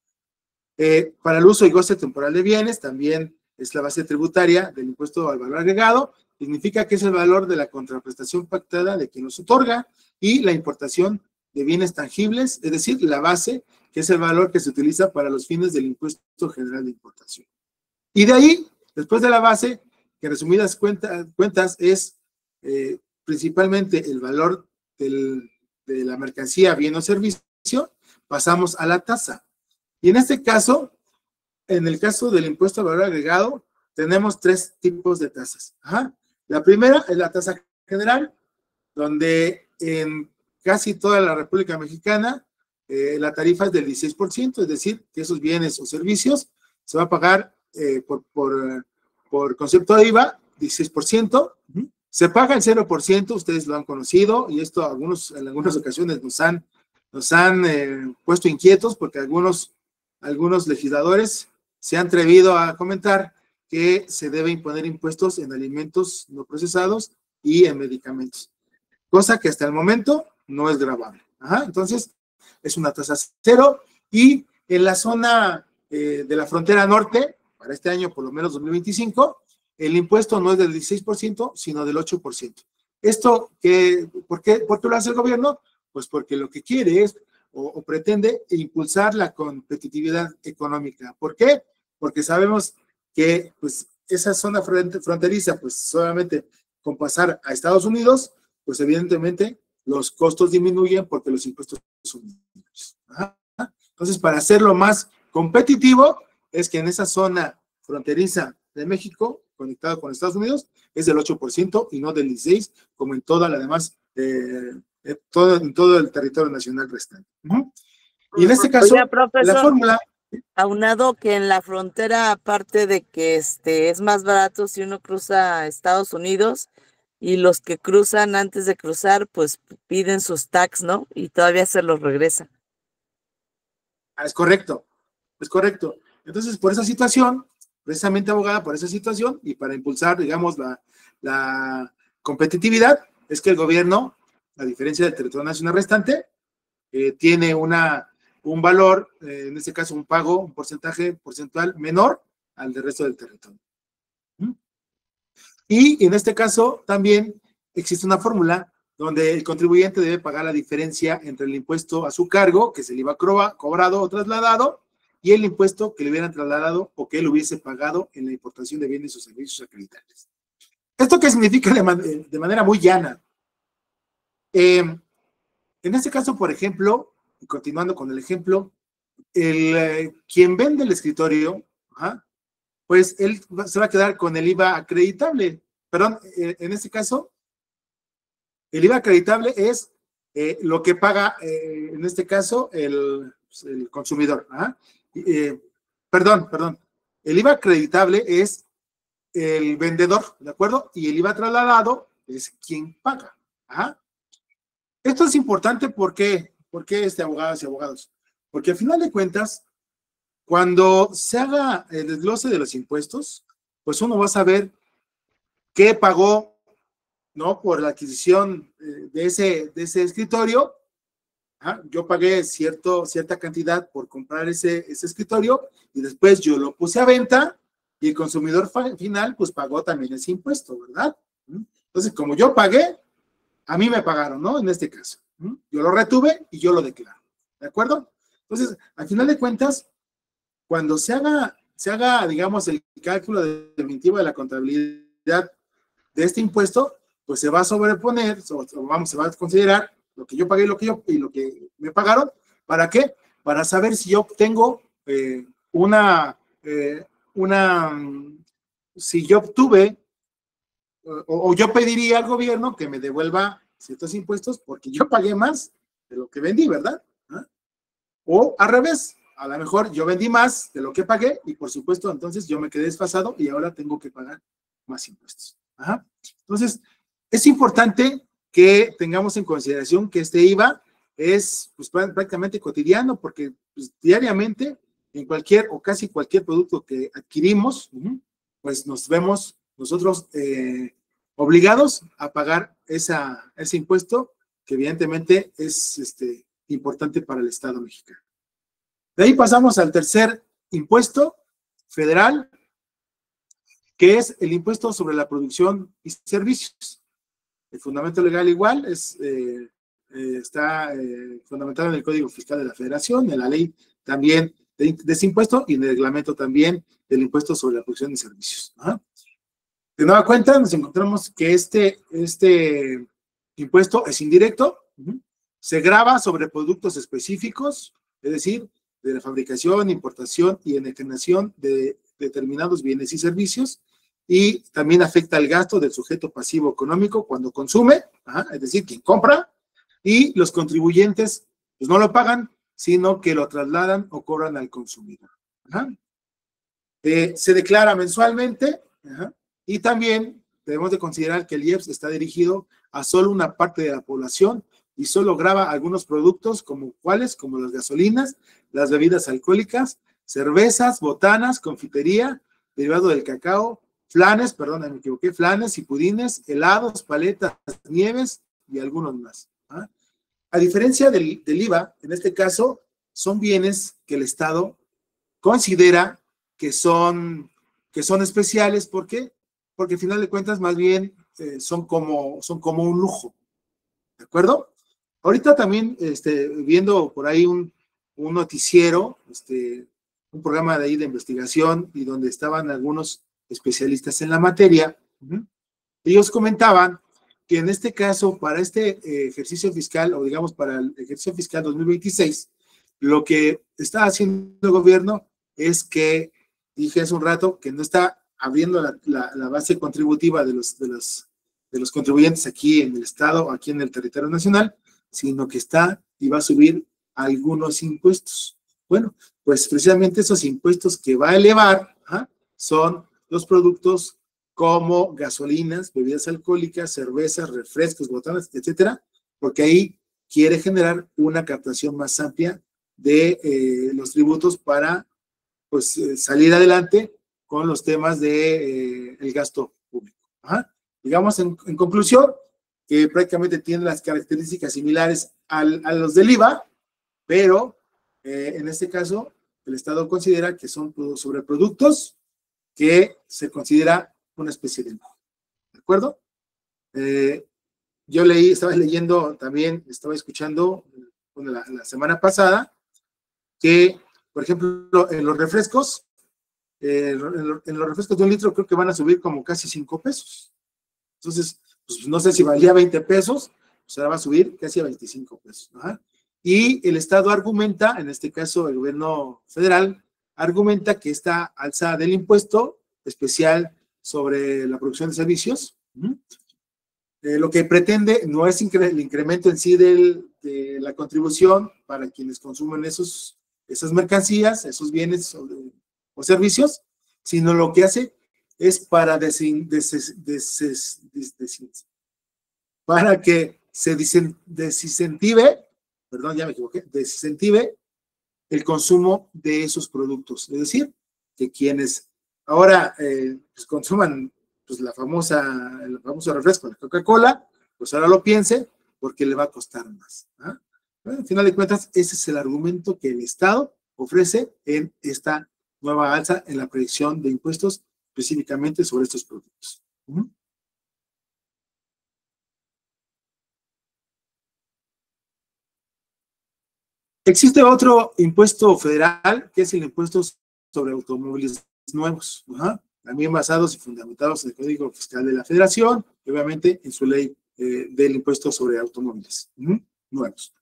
Para el uso y goce temporal de bienes, también es la base tributaria del impuesto al valor agregado, significa que es el valor de la contraprestación pactada de quien los otorga y la importación de bienes tangibles, es decir, la base, que es el valor que se utiliza para los fines del impuesto general de importación. Y de ahí, después de la base, que en resumidas cuentas es principalmente el valor de la mercancía, bien o servicio, pasamos a la tasa. Y en este caso, en el caso del impuesto al valor agregado, tenemos 3 tipos de tasas. Ajá. La primera es la tasa general, donde en casi toda la República Mexicana la tarifa es del 16%, es decir, que esos bienes o servicios se va a pagar por concepto de IVA, 16%. Se paga el 0%, ustedes lo han conocido, y esto en algunas ocasiones nos han puesto inquietos porque algunos legisladores se han atrevido a comentar que se debe imponer impuestos en alimentos no procesados y en medicamentos, cosa que hasta el momento no es gravable. Ajá, entonces, es una tasa cero, y en la zona de la frontera norte, para este año, por lo menos 2025, el impuesto no es del 16%, sino del 8%. ¿Esto por qué lo hace el gobierno? Pues porque lo que quiere es, o pretende, impulsar la competitividad económica. ¿Por qué? Porque sabemos que pues, esa zona fronteriza, pues solamente con pasar a Estados Unidos, pues evidentemente los costos disminuyen porque los impuestos son disminuidos. Entonces, para hacerlo más competitivo, es que en esa zona fronteriza de México, conectado con Estados Unidos, es del 8% y no del 16%, como en toda la demás, en todo el territorio nacional restante. Y en este caso, oiga, profesor, la fórmula... Aunado que en la frontera, aparte de que es más barato si uno cruza a Estados Unidos, y los que cruzan antes de cruzar, pues piden sus tax, ¿no? Y todavía se los regresan. Es correcto, es correcto. Entonces, por esa situación, precisamente abogada, por esa situación, y para impulsar, digamos, la competitividad, es que el gobierno, a diferencia del territorio nacional restante, tiene un valor, en este caso un pago, un porcentaje porcentual menor al del resto del territorio. Y en este caso también existe una fórmula donde el contribuyente debe pagar la diferencia entre el impuesto a su cargo, que se le iba cobrado o trasladado, y el impuesto que le hubieran trasladado o que él hubiese pagado en la importación de bienes o servicios acreditables. ¿Esto qué significa de manera muy llana? En este caso, por ejemplo, y continuando con el ejemplo, quien vende el escritorio, pues él se va a quedar con el IVA acreditable. Perdón, en este caso, el IVA acreditable es lo que paga, en este caso, el consumidor. Perdón. El IVA acreditable es el vendedor, ¿de acuerdo? Y el IVA trasladado es quien paga. Esto es importante porque, abogadas y abogados? Porque al final de cuentas, cuando se haga el desglose de los impuestos, pues uno va a saber qué pagó, ¿no? Por la adquisición de ese escritorio. Yo pagué cierta cantidad por comprar ese escritorio y después yo lo puse a venta y el consumidor final pues pagó también ese impuesto, ¿verdad? Entonces, como yo pagué, a mí me pagaron, ¿no? En este caso. Yo lo retuve y yo lo declaro, ¿de acuerdo? Entonces, al final de cuentas, cuando se haga se haga, digamos, el cálculo definitivo de la contabilidad de este impuesto, pues se va a sobreponer, se va a considerar lo que yo pagué y lo que me pagaron. ¿Para qué? Para saber si yo obtengo si yo obtuve o yo pediría al gobierno que me devuelva ciertos impuestos porque yo pagué más de lo que vendí, ¿verdad? ¿Ah? O al revés, a lo mejor yo vendí más de lo que pagué y por supuesto entonces yo me quedé desfasado y ahora tengo que pagar más impuestos. Ajá. Entonces, es importante que tengamos en consideración que este IVA es pues, prácticamente cotidiano porque pues, diariamente en cualquier o casi cualquier producto que adquirimos, pues nos vemos nosotros obligados a pagar ese impuesto que evidentemente es importante para el Estado mexicano. De ahí pasamos al tercer impuesto federal, que es el impuesto sobre la producción y servicios. El fundamento legal igual está fundamentado en el Código Fiscal de la Federación, en la ley también de ese impuesto y en el reglamento también del impuesto sobre la producción y servicios. Ajá. De nueva cuenta, nos encontramos que este impuesto es indirecto, se grava sobre productos específicos, es decir, de la fabricación, importación y enajenación de determinados bienes y servicios, y también afecta el gasto del sujeto pasivo económico cuando consume, es decir, quien compra, y los contribuyentes pues no lo pagan, sino que lo trasladan o cobran al consumidor. Se declara mensualmente, y también debemos de considerar que el IEPS está dirigido a solo una parte de la población y solo grava algunos productos como cuáles, como las gasolinas, las bebidas alcohólicas, cervezas, botanas, confitería, derivado del cacao, flanes, perdón, me equivoqué, flanes y pudines, helados, paletas, nieves y algunos más. A diferencia del IVA, en este caso, son bienes que el Estado considera que son especiales. ¿Por qué? Porque al final de cuentas, más bien, son como un lujo. ¿De acuerdo? Ahorita también, viendo por ahí un noticiero, un programa de ahí de investigación y donde estaban algunos especialistas en la materia, ellos comentaban que en este caso, para este ejercicio fiscal, o digamos para el ejercicio fiscal 2026, lo que está haciendo el gobierno es que, dije hace un rato, que no está abriendo la base contributiva de los contribuyentes aquí en el Estado, aquí en el territorio nacional, sino que está y va a subir algunos impuestos. Bueno, pues precisamente esos impuestos que va a elevar son los productos como gasolinas, bebidas alcohólicas, cervezas, refrescos, botanas, etcétera, porque ahí quiere generar una captación más amplia de los tributos para pues salir adelante con los temas de el gasto público. Digamos en conclusión que prácticamente tienen las características similares a los del IVA, pero en este caso el Estado considera que son sobre productos que se considera una especie de lujo. ¿De acuerdo? Yo estaba leyendo también, estaba escuchando la semana pasada que, por ejemplo, en los refrescos, en los refrescos de 1 litro creo que van a subir como casi 5 pesos. Entonces, pues no sé si valía 20 pesos, pues ahora va a subir casi a 25 pesos. Y el Estado argumenta, en este caso el gobierno federal, argumenta que esta alza del impuesto especial sobre la producción de servicios, lo que pretende no es el incremento en sí de la contribución para quienes consumen esas mercancías, esos bienes o servicios, sino lo que hace es para que se desincentive, perdón, ya me equivoqué, desincentive el consumo de esos productos. Es decir, que quienes ahora pues consuman pues el famoso refresco, la Coca-Cola, pues ahora lo piense porque le va a costar más. Bueno, al final de cuentas, ese es el argumento que el Estado ofrece en esta nueva alza en la predicción de impuestos específicamente sobre estos productos. Existe otro impuesto federal, que es el impuesto sobre automóviles nuevos, también basados y fundamentados en el Código Fiscal de la Federación, y obviamente en su ley del impuesto sobre automóviles nuevos.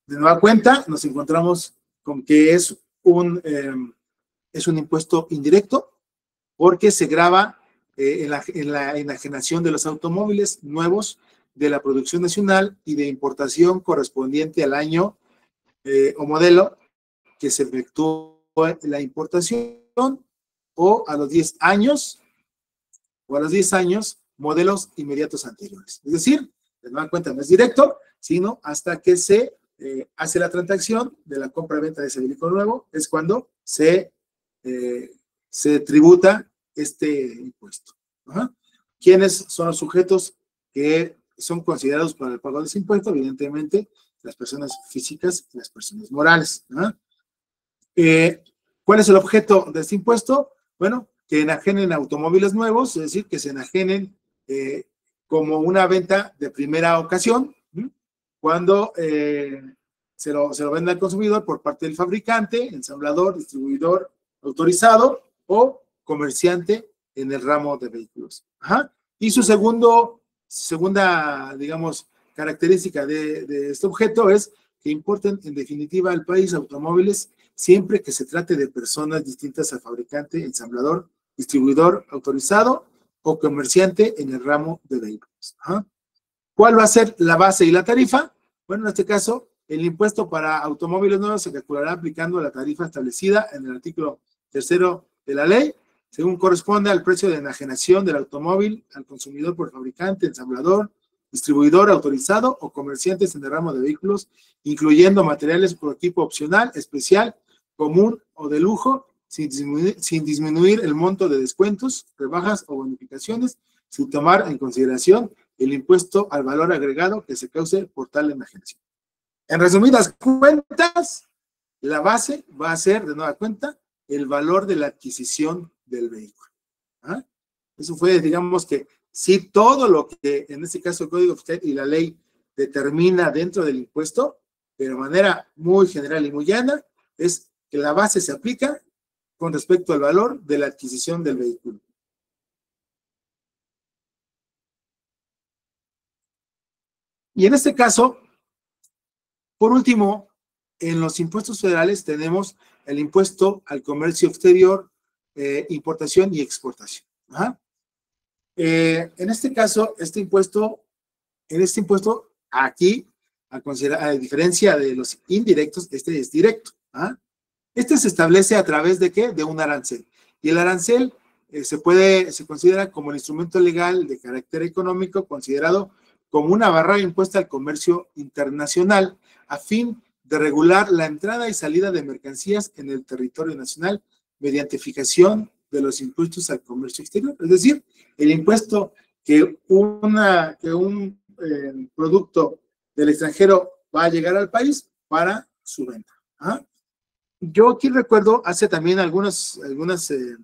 De nueva cuenta, nos encontramos con que es un impuesto indirecto, porque se grava en la enajenación de los automóviles nuevos de la producción nacional y de importación correspondiente al año o modelo que se efectuó la importación, o a los 10 años, modelos inmediatos anteriores. Es decir, de nueva cuenta no es directo, sino hasta que se hace la transacción de la compra-venta de ese vehículo nuevo, es cuando se tributa este impuesto. ¿Quiénes son los sujetos que son considerados para el pago de ese impuesto? Evidentemente, las personas físicas y las personas morales. ¿Cuál es el objeto de este impuesto? Bueno, que enajenen automóviles nuevos, es decir, que se enajenen como una venta de primera ocasión, cuando se lo vende al consumidor por parte del fabricante, ensamblador, distribuidor autorizado o comerciante en el ramo de vehículos. Y su segunda, digamos, característica de este objeto es que importen en definitiva al país automóviles siempre que se trate de personas distintas al fabricante, ensamblador, distribuidor autorizado o comerciante en el ramo de vehículos. ¿Cuál va a ser la base y la tarifa? Bueno, en este caso, el impuesto para automóviles nuevos se calculará aplicando la tarifa establecida en el artículo 3º de la ley, según corresponde al precio de enajenación del automóvil al consumidor por fabricante, ensamblador, distribuidor autorizado o comerciantes en el ramo de vehículos, incluyendo materiales por equipo opcional, especial, común o de lujo, sin disminuir el monto de descuentos, rebajas o bonificaciones, sin tomar en consideración el impuesto al valor agregado que se cause por tal enajenación. En resumidas cuentas, la base va a ser, de nueva cuenta, el valor de la adquisición del vehículo. Eso fue, digamos que, sí, todo lo que en este caso el Código Fiscal y la ley determina dentro del impuesto, pero de manera muy general y muy llana, es que la base se aplica con respecto al valor de la adquisición del vehículo. Y en este caso, por último, en los impuestos federales tenemos el impuesto al comercio exterior, importación y exportación. En este caso, este impuesto aquí, a diferencia de los indirectos, este es directo. Este se establece a través de ¿qué? De un arancel. Y el arancel se considera como el instrumento legal de carácter económico considerado como una barrera impuesta al comercio internacional a fin de regular la entrada y salida de mercancías en el territorio nacional mediante fijación de los impuestos al comercio exterior. Es decir, el impuesto que un producto del extranjero va a llegar al país para su venta. Yo aquí recuerdo hace también algunas no sé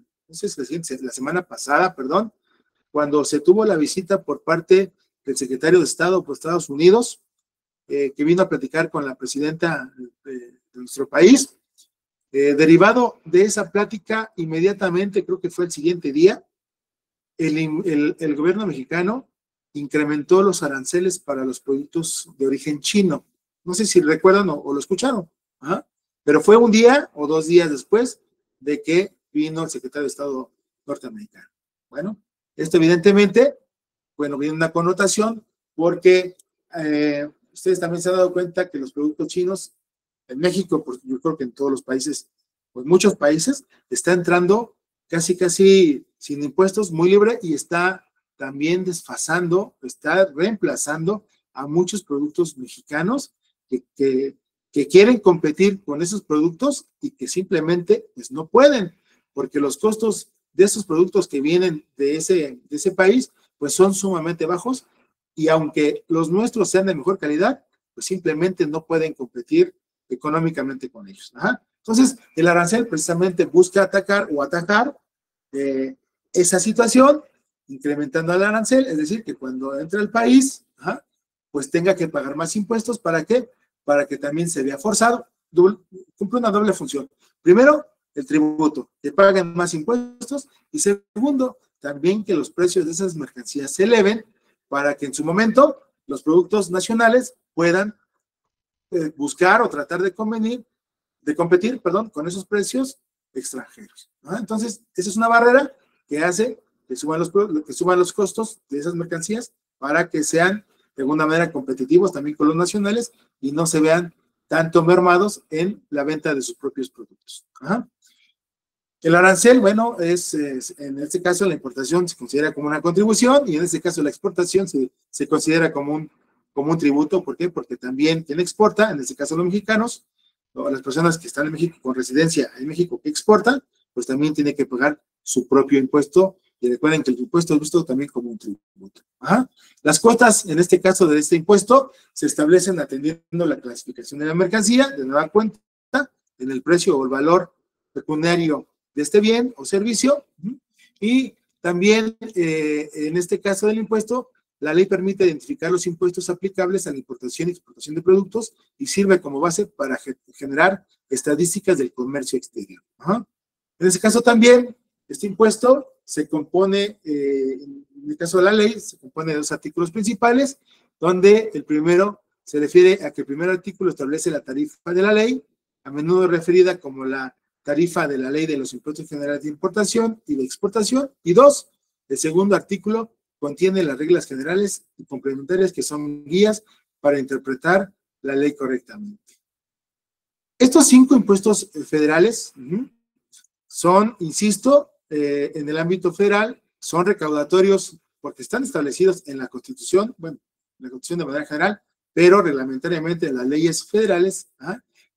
si la semana pasada, perdón, cuando se tuvo la visita por parte del secretario de Estado por Estados Unidos, que vino a platicar con la presidenta de nuestro país. Derivado de esa plática, inmediatamente, creo que fue el siguiente día, el gobierno mexicano incrementó los aranceles para los productos de origen chino. No sé si recuerdan o lo escucharon, pero fue un día o 2 días después de que vino el secretario de Estado norteamericano. Bueno, esto evidentemente, viene una connotación porque ustedes también se han dado cuenta que los productos chinos en México, pues yo creo que en todos los países, pues muchos países, está entrando casi sin impuestos, muy libre, y está también desfasando, está reemplazando a muchos productos mexicanos que quieren competir con esos productos y que simplemente pues no pueden, porque los costos de esos productos que vienen de ese país pues son sumamente bajos, y aunque los nuestros sean de mejor calidad, pues simplemente no pueden competir económicamente con ellos. Entonces, el arancel precisamente busca atacar o atajar esa situación, incrementando el arancel, es decir, que cuando entre al país, pues tenga que pagar más impuestos. ¿Para qué? Para que también se vea forzado. Cumple una doble función. Primero, el tributo, que paguen más impuestos, y segundo, también que los precios de esas mercancías se eleven para que en su momento los productos nacionales puedan buscar o tratar de competir, con esos precios extranjeros, ¿no? Entonces, esa es una barrera que hace que suban los costos de esas mercancías para que sean de alguna manera competitivos también con los nacionales y no se vean tanto mermados en la venta de sus propios productos. Ajá. El arancel, bueno, en este caso la importación se considera como una contribución y en este caso la exportación se considera como un tributo. ¿Por qué? Porque también quien exporta, en este caso los mexicanos, o las personas que están en México con residencia en México que exportan, pues también tiene que pagar su propio impuesto. Y recuerden que el impuesto es visto también como un tributo. Ajá. Las cuotas, en este caso de este impuesto, se establecen atendiendo la clasificación de la mercancía, de nueva cuenta, en el precio o el valor pecuniario de este bien o servicio. Y también, en este caso del impuesto, la ley permite identificar los impuestos aplicables a la importación y exportación de productos y sirve como base para generar estadísticas del comercio exterior. Ajá. En este caso también, este impuesto se compone, en el caso de la ley, se compone de dos artículos principales, donde el primero se refiere a que el primer artículo establece la tarifa de la ley, a menudo referida como la tarifa de la ley de los impuestos generales de importación y de exportación, y dos, el segundo artículo contiene las reglas generales y complementarias que son guías para interpretar la ley correctamente. Estos 5 impuestos federales son, insisto, en el ámbito federal, son recaudatorios porque están establecidos en la Constitución, bueno, en la Constitución de manera general, pero reglamentariamente en las leyes federales,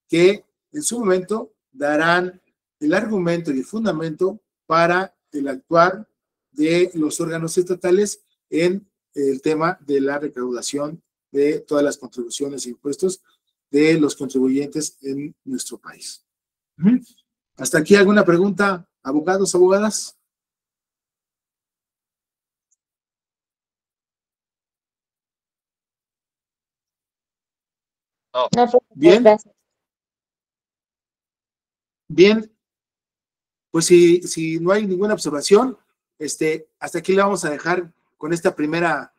que en su momento darán el argumento y el fundamento para el actuar de los órganos estatales en el tema de la recaudación de todas las contribuciones e impuestos de los contribuyentes en nuestro país. ¿Hasta aquí alguna pregunta, abogados, abogadas? No. Bien. Gracias. Bien. Pues si no hay ninguna observación, hasta aquí le vamos a dejar con esta primera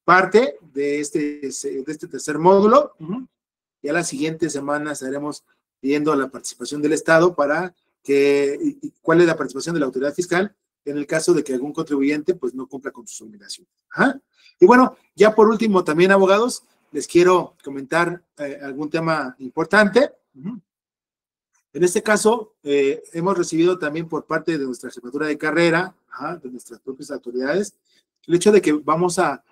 parte de este tercer módulo. Ya la siguiente semana estaremos pidiendo la participación del Estado para cuál es la participación de la autoridad fiscal en el caso de que algún contribuyente pues no cumpla con sus obligaciones. Y bueno, ya por último también, abogados, les quiero comentar algún tema importante. En este caso, hemos recibido también por parte de nuestra jefatura de carrera, de nuestras propias autoridades, el hecho de que vamos a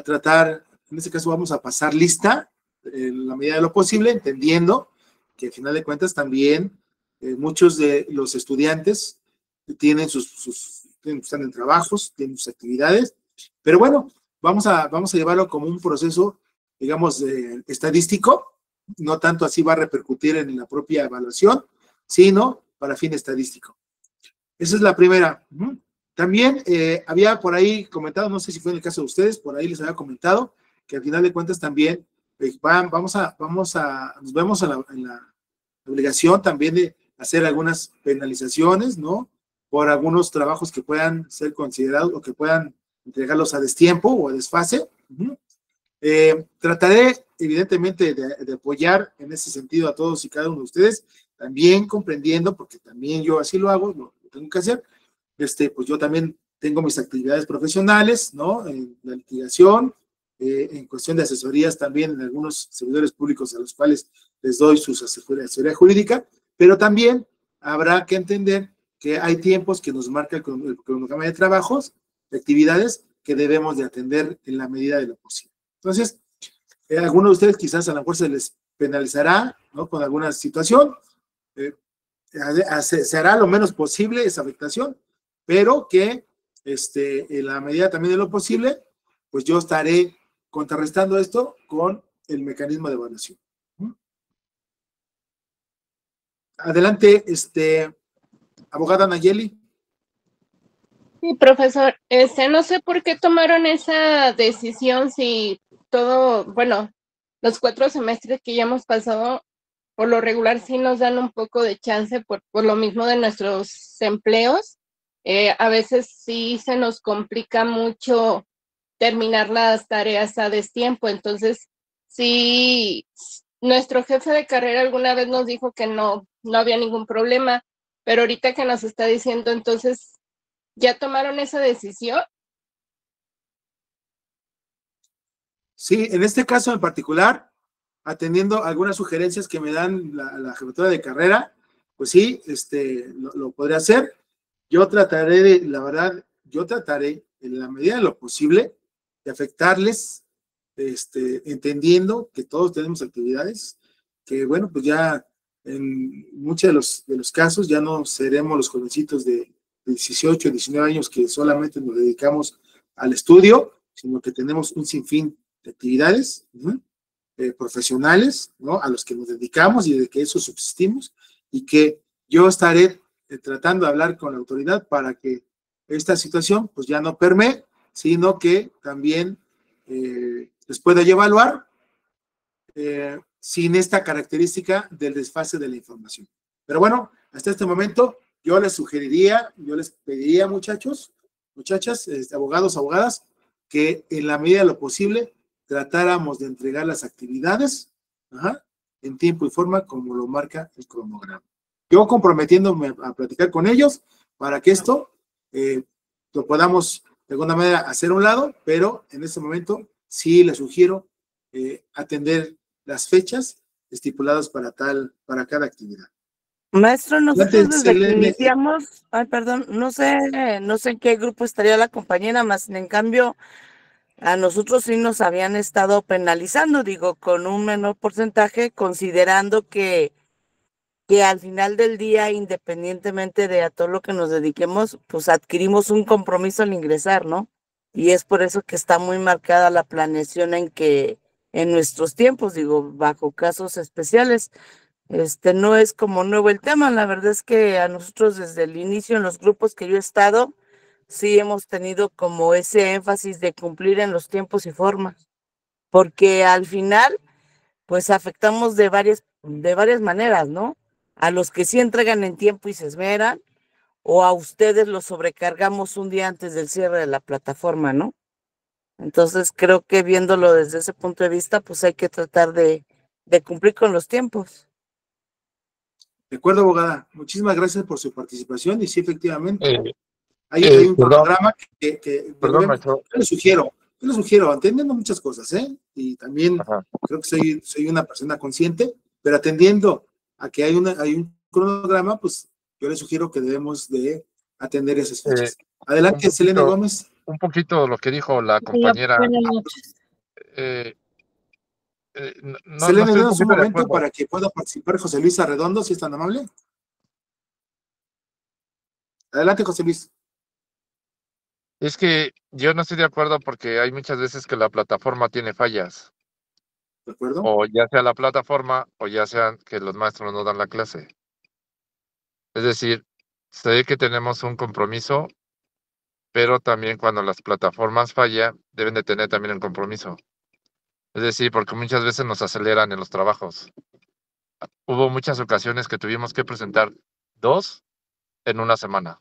tratar, en este caso vamos a pasar lista en la medida de lo posible, entendiendo que al final de cuentas también muchos de los estudiantes están en trabajos, tienen sus actividades, pero bueno, vamos a llevarlo como un proceso, digamos, estadístico. No tanto así va a repercutir en la propia evaluación, sino para fin estadístico. Esa es la primera. También había por ahí comentado, no sé si fue en el caso de ustedes, por ahí les había comentado que al final de cuentas también nos vemos en la obligación también de hacer algunas penalizaciones, ¿no? Por algunos trabajos que puedan ser considerados o que puedan entregarlos a destiempo o a desfase. Trataré evidentemente de apoyar en ese sentido a todos y cada uno de ustedes, también comprendiendo, porque también yo así lo hago, lo tengo que hacer, pues yo también tengo mis actividades profesionales, ¿no? En la litigación, en cuestión de asesorías también en algunos servidores públicos a los cuales les doy su asesoría jurídica, pero también habrá que entender que hay tiempos que nos marca el cronograma de trabajos, de actividades que debemos de atender en la medida de lo posible. Entonces, a algunos de ustedes quizás a lo mejor se les penalizará, ¿no? Con alguna situación, se hará lo menos posible esa afectación, pero que en la medida también de lo posible, pues yo estaré contrarrestando esto con el mecanismo de evaluación. Adelante, abogada Nayeli. Sí, profesor, no sé por qué tomaron esa decisión si todo, bueno, los 4 semestres que ya hemos pasado por lo regular sí nos dan un poco de chance por lo mismo de nuestros empleos. A veces sí se nos complica mucho terminar las tareas a destiempo, entonces sí, nuestro jefe de carrera alguna vez nos dijo que no había ningún problema, pero ahorita que nos está diciendo, entonces, ¿ya tomaron esa decisión? Sí, en este caso en particular, atendiendo algunas sugerencias que me dan la jefatura de carrera, pues sí, lo podré hacer. Yo trataré, la verdad, en la medida de lo posible de afectarles, entendiendo que todos tenemos actividades, que bueno, pues ya en muchos de los casos ya no seremos los jovencitos de 18, 19 años que solamente nos dedicamos al estudio, sino que tenemos un sinfín de actividades profesionales, ¿no? A los que nos dedicamos y de que eso subsistimos, y que yo estaré tratando de hablar con la autoridad para que esta situación pues ya no permee, sino que también les pueda yo evaluar sin esta característica del desfase de la información. Pero bueno, hasta este momento yo les sugeriría, yo les pediría, muchachos, muchachas, abogados, abogadas, que en la medida de lo posible tratáramos de entregar las actividades en tiempo y forma como lo marca el cronograma. Yo comprometiéndome a platicar con ellos para que esto lo podamos de alguna manera hacer a un lado, pero en este momento sí les sugiero atender las fechas estipuladas para cada actividad. Maestro, nosotros desde que iniciamos, perdón, no sé en qué grupo estaría la compañera, más en cambio, a nosotros sí nos habían estado penalizando, digo, con un menor porcentaje, considerando que al final del día, independientemente de a todo lo que nos dediquemos, pues adquirimos un compromiso al ingresar, ¿no? Y es por eso que está muy marcada la planeación en nuestros tiempos, digo, bajo casos especiales. No es como nuevo el tema, la verdad es que a nosotros desde el inicio en los grupos que yo he estado, sí hemos tenido como ese énfasis de cumplir en los tiempos y formas, porque al final, pues afectamos de varias maneras, ¿no? A los que sí entregan en tiempo y se esmeran, o a ustedes los sobrecargamos un día antes del cierre de la plataforma, ¿no? Entonces creo que viéndolo desde ese punto de vista, pues hay que tratar de cumplir con los tiempos. De acuerdo, abogada. Muchísimas gracias por su participación y sí, efectivamente, hay un programa que perdón, maestro. Yo le sugiero, atendiendo muchas cosas, y también creo que soy una persona consciente, pero atendiendo a que hay un cronograma, pues yo le sugiero que debemos de atender esas fechas. Adelante, Selene Gómez. Un poquito lo que dijo la compañera. Selene, denos un momento para que pueda participar José Luis Arredondo, si es tan amable. Adelante, José Luis. Es que yo no estoy de acuerdo porque hay muchas veces que la plataforma tiene fallas. ¿De acuerdo? O ya sea la plataforma o ya sea que los maestros no dan la clase. Es decir, sé que tenemos un compromiso, pero también cuando las plataformas fallan, deben de tener también el compromiso. Es decir, porque muchas veces nos aceleran en los trabajos. Hubo muchas ocasiones que tuvimos que presentar 2 en una semana.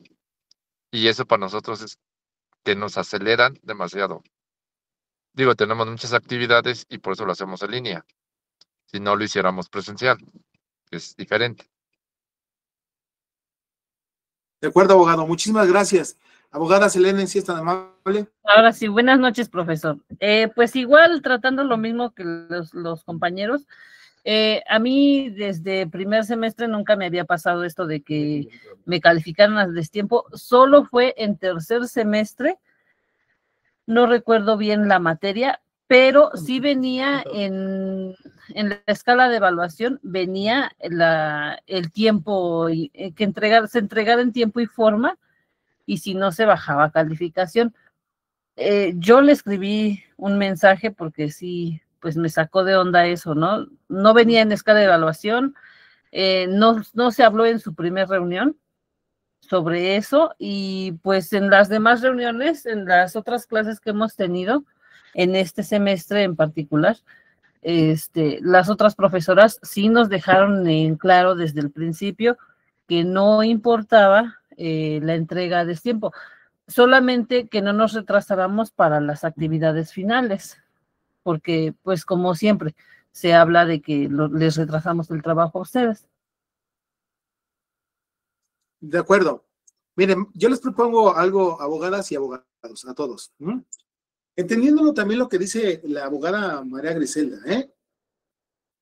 Y eso para nosotros es que nos aceleran demasiado. Digo, tenemos muchas actividades y por eso lo hacemos en línea. Si no lo hiciéramos presencial, es diferente. De acuerdo, abogado. Muchísimas gracias. Abogada Selene, si es tan amable. Ahora sí, buenas noches, profesor. Pues igual, tratando lo mismo que los compañeros, a mí desde primer semestre nunca me había pasado esto de que me calificaran a destiempo, solo fue en tercer semestre, no recuerdo bien la materia, pero sí venía en la escala de evaluación, venía el tiempo que se entregara en tiempo y forma, y si no se bajaba calificación. Yo le escribí un mensaje porque sí, pues me sacó de onda eso, ¿no? No venía en escala de evaluación, no se habló en su primera reunión sobre eso, y pues en las demás reuniones, en las otras clases que hemos tenido, en este semestre en particular, las otras profesoras sí nos dejaron en claro desde el principio que no importaba la entrega a destiempo, solamente que no nos retrasáramos para las actividades finales, porque pues como siempre se habla de que les retrasamos el trabajo a ustedes. De acuerdo. Miren, yo les propongo algo, abogadas y abogados, a todos. Entendiéndolo también lo que dice la abogada María Griselda,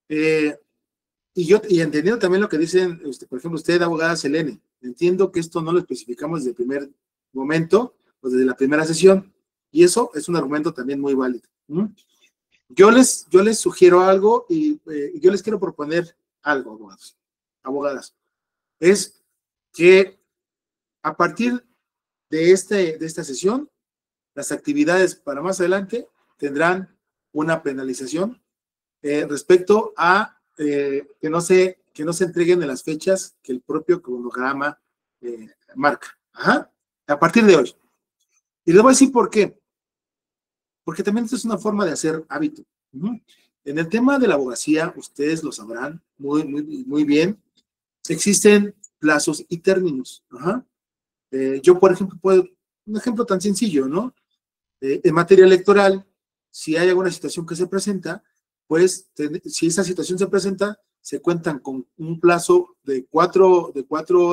y entendiendo también lo que dicen, por ejemplo, usted, abogada Selene, entiendo que esto no lo especificamos desde el primer momento, o desde la primera sesión, y eso es un argumento también muy válido. Yo les sugiero algo y yo les quiero proponer algo, abogados, abogadas, es que a partir de esta sesión, las actividades para más adelante tendrán una penalización respecto a que no se entreguen en las fechas que el propio cronograma marca. Ajá. A partir de hoy. Y les voy a decir por qué. Porque también esto es una forma de hacer hábito. En el tema de la abogacía, ustedes lo sabrán muy bien, existen plazos y términos. Ajá. Yo, por ejemplo, un ejemplo tan sencillo, ¿no? En materia electoral, si hay alguna situación que se presenta, pues si esa situación se presenta, se cuentan con un plazo de cuatro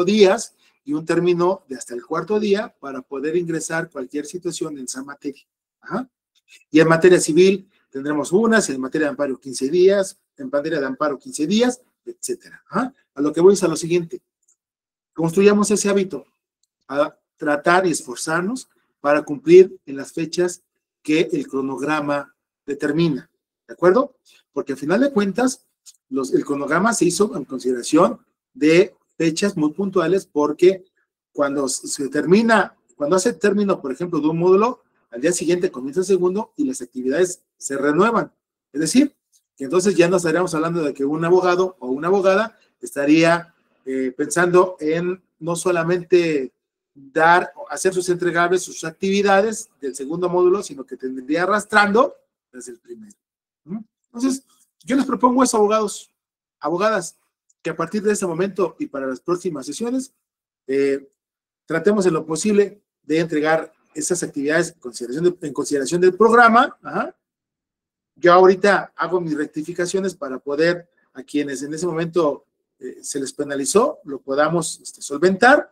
días y un término de hasta el cuarto día para poder ingresar cualquier situación en esa materia. Ajá. Y en materia civil tendremos unas, en materia de amparo 15 días, en materia de amparo 15 días, etcétera. Ajá. A lo que voy es a lo siguiente. Construyamos ese hábito, a tratar y esforzarnos para cumplir en las fechas que el cronograma determina. ¿De acuerdo? Porque al final de cuentas, el cronograma se hizo en consideración de fechas muy puntuales, porque cuando hace término, por ejemplo, de un módulo, al día siguiente comienza el segundo y las actividades se renuevan. Es decir, que entonces ya no estaríamos hablando de que un abogado o una abogada estaría pensando en no solamente hacer sus entregables, sus actividades del segundo módulo, sino que tendría arrastrando desde el primero. Entonces, yo les propongo eso, abogados, abogadas, que a partir de ese momento y para las próximas sesiones, tratemos en lo posible de entregar esas actividades en consideración del programa. Ajá. Yo ahorita hago mis rectificaciones para poder, a quienes en ese momento se les penalizó, lo podamos solventar,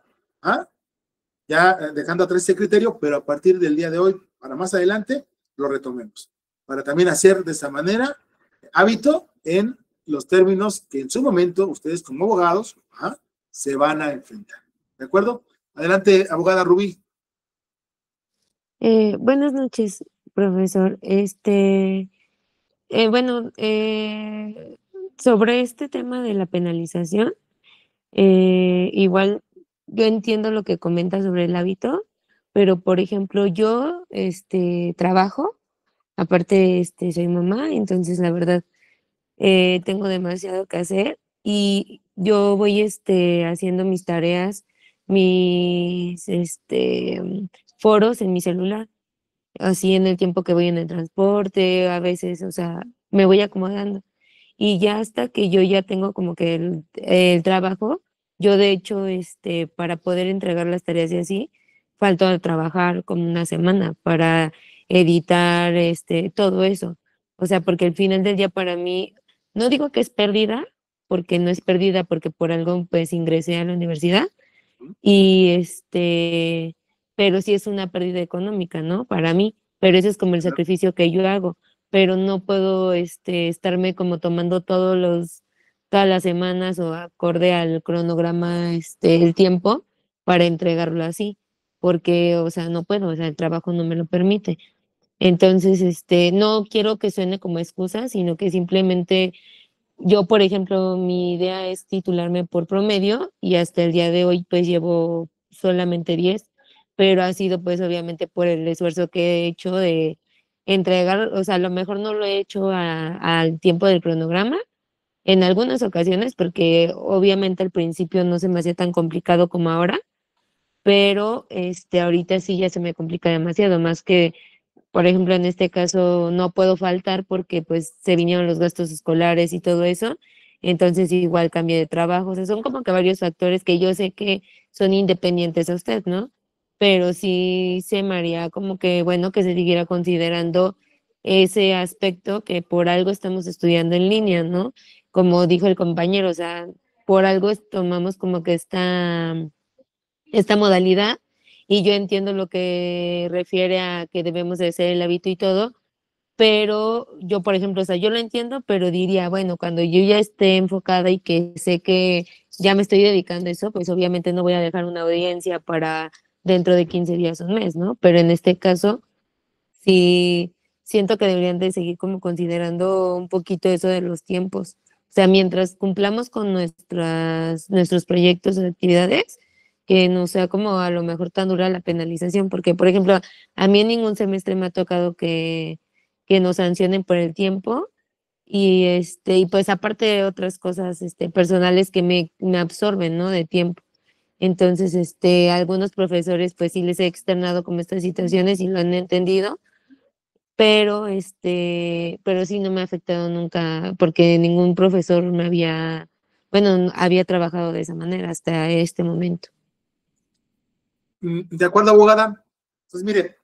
ya dejando atrás ese criterio, pero a partir del día de hoy, para más adelante, lo retomemos, para también hacer de esa manera hábito en los términos que en su momento ustedes como abogados se van a enfrentar. ¿De acuerdo? Adelante, abogada Rubí. Buenas noches, profesor. Bueno, sobre este tema de la penalización, igual yo entiendo lo que comenta sobre el hábito, pero por ejemplo, yo trabajo, aparte soy mamá, entonces la verdad tengo demasiado que hacer y yo voy haciendo mis tareas, mis foros en mi celular, así en el tiempo que voy en el transporte, a veces, o sea, me voy acomodando. Y ya hasta que yo ya tengo como que el trabajo, yo de hecho, para poder entregar las tareas y así, falto a trabajar como una semana para editar, todo eso. O sea, porque al final del día para mí, no digo que es pérdida, porque no es pérdida, porque por algo pues ingresé a la universidad y pero sí es una pérdida económica, ¿no? Para mí, pero ese es como el sacrificio que yo hago, pero no puedo estarme como tomando todas las semanas o acorde al cronograma el tiempo para entregarlo así, porque, o sea, no puedo, o sea, el trabajo no me lo permite. Entonces, no quiero que suene como excusa, sino que simplemente yo, por ejemplo, mi idea es titularme por promedio y hasta el día de hoy pues llevo solamente 10, pero ha sido pues obviamente por el esfuerzo que he hecho de entregar, o sea, a lo mejor no lo he hecho al tiempo del cronograma en algunas ocasiones, porque obviamente al principio no se me hacía tan complicado como ahora, pero ahorita sí ya se me complica demasiado, más que Por ejemplo, en este caso no puedo faltar porque pues se vinieron los gastos escolares y todo eso, entonces igual cambié de trabajo. O sea, son como que varios factores que yo sé que son independientes a usted, ¿no? Pero sí se me haría como que, bueno, que se siguiera considerando ese aspecto que por algo estamos estudiando en línea, ¿no? Como dijo el compañero, o sea, por algo tomamos como que esta modalidad y yo entiendo lo que refiere a que debemos de hacer el hábito y todo, pero yo, por ejemplo, o sea, yo lo entiendo, pero diría, bueno, cuando yo ya esté enfocada y que sé que ya me estoy dedicando a eso, pues obviamente no voy a dejar una audiencia para dentro de 15 días, un mes, ¿no? Pero en este caso, sí siento que deberían de seguir como considerando un poquito eso de los tiempos. O sea, mientras cumplamos con nuestros proyectos o actividades, que no sea como a lo mejor tan dura la penalización, porque, por ejemplo, a mí en ningún semestre me ha tocado que nos sancionen por el tiempo y pues aparte de otras cosas personales que me absorben, ¿no? De tiempo. Entonces, algunos profesores pues sí les he externado como estas situaciones y lo han entendido, pero sí no me ha afectado nunca porque ningún profesor me bueno, había trabajado de esa manera hasta este momento. De acuerdo, abogada. Pues mire,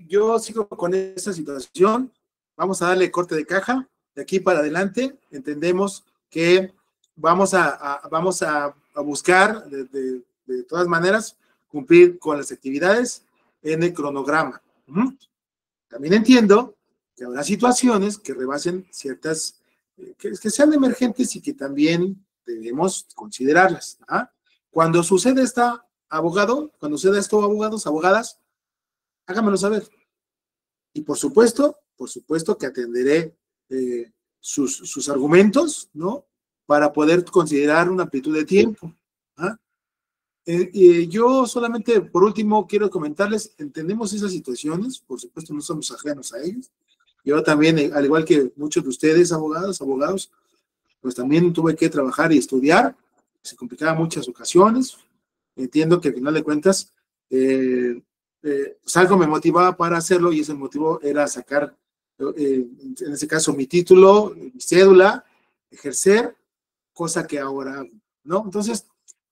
yo sigo con esta situación. Vamos a darle corte de caja. De aquí para adelante entendemos que vamos a buscar de todas maneras cumplir con las actividades en el cronograma. También entiendo que habrá situaciones que rebasen ciertas, que sean emergentes y que también debemos considerarlas. Cuando sucede cuando suceda esto, abogados, abogadas, háganmelo saber. Y por supuesto que atenderé sus argumentos, ¿no? Para poder considerar una amplitud de tiempo. Yo solamente, por último, quiero comentarles, entendemos esas situaciones, por supuesto no somos ajenos a ellas. Yo también, al igual que muchos de ustedes, abogados, pues también tuve que trabajar y estudiar, se complicaba muchas ocasiones. Entiendo que al final de cuentas, pues algo me motivaba para hacerlo y ese motivo era sacar, en ese caso, mi título, mi cédula, ejercer, cosa que ahora hago, ¿no? Entonces,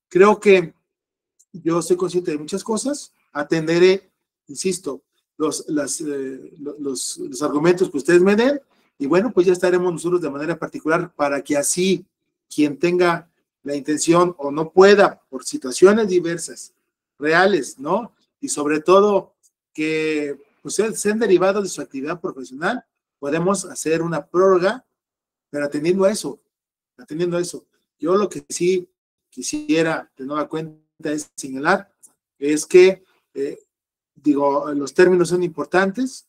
creo que yo soy consciente de muchas cosas, atenderé, insisto, los argumentos que ustedes me den, y bueno, pues ya estaremos nosotros de manera particular para que así quien tenga la intención o no pueda, por situaciones diversas, reales, ¿no? Y sobre todo que pues, sean derivados de su actividad profesional, podemos hacer una prórroga, pero atendiendo a eso. Yo lo que sí quisiera de nueva cuenta es señalar es que, los términos son importantes,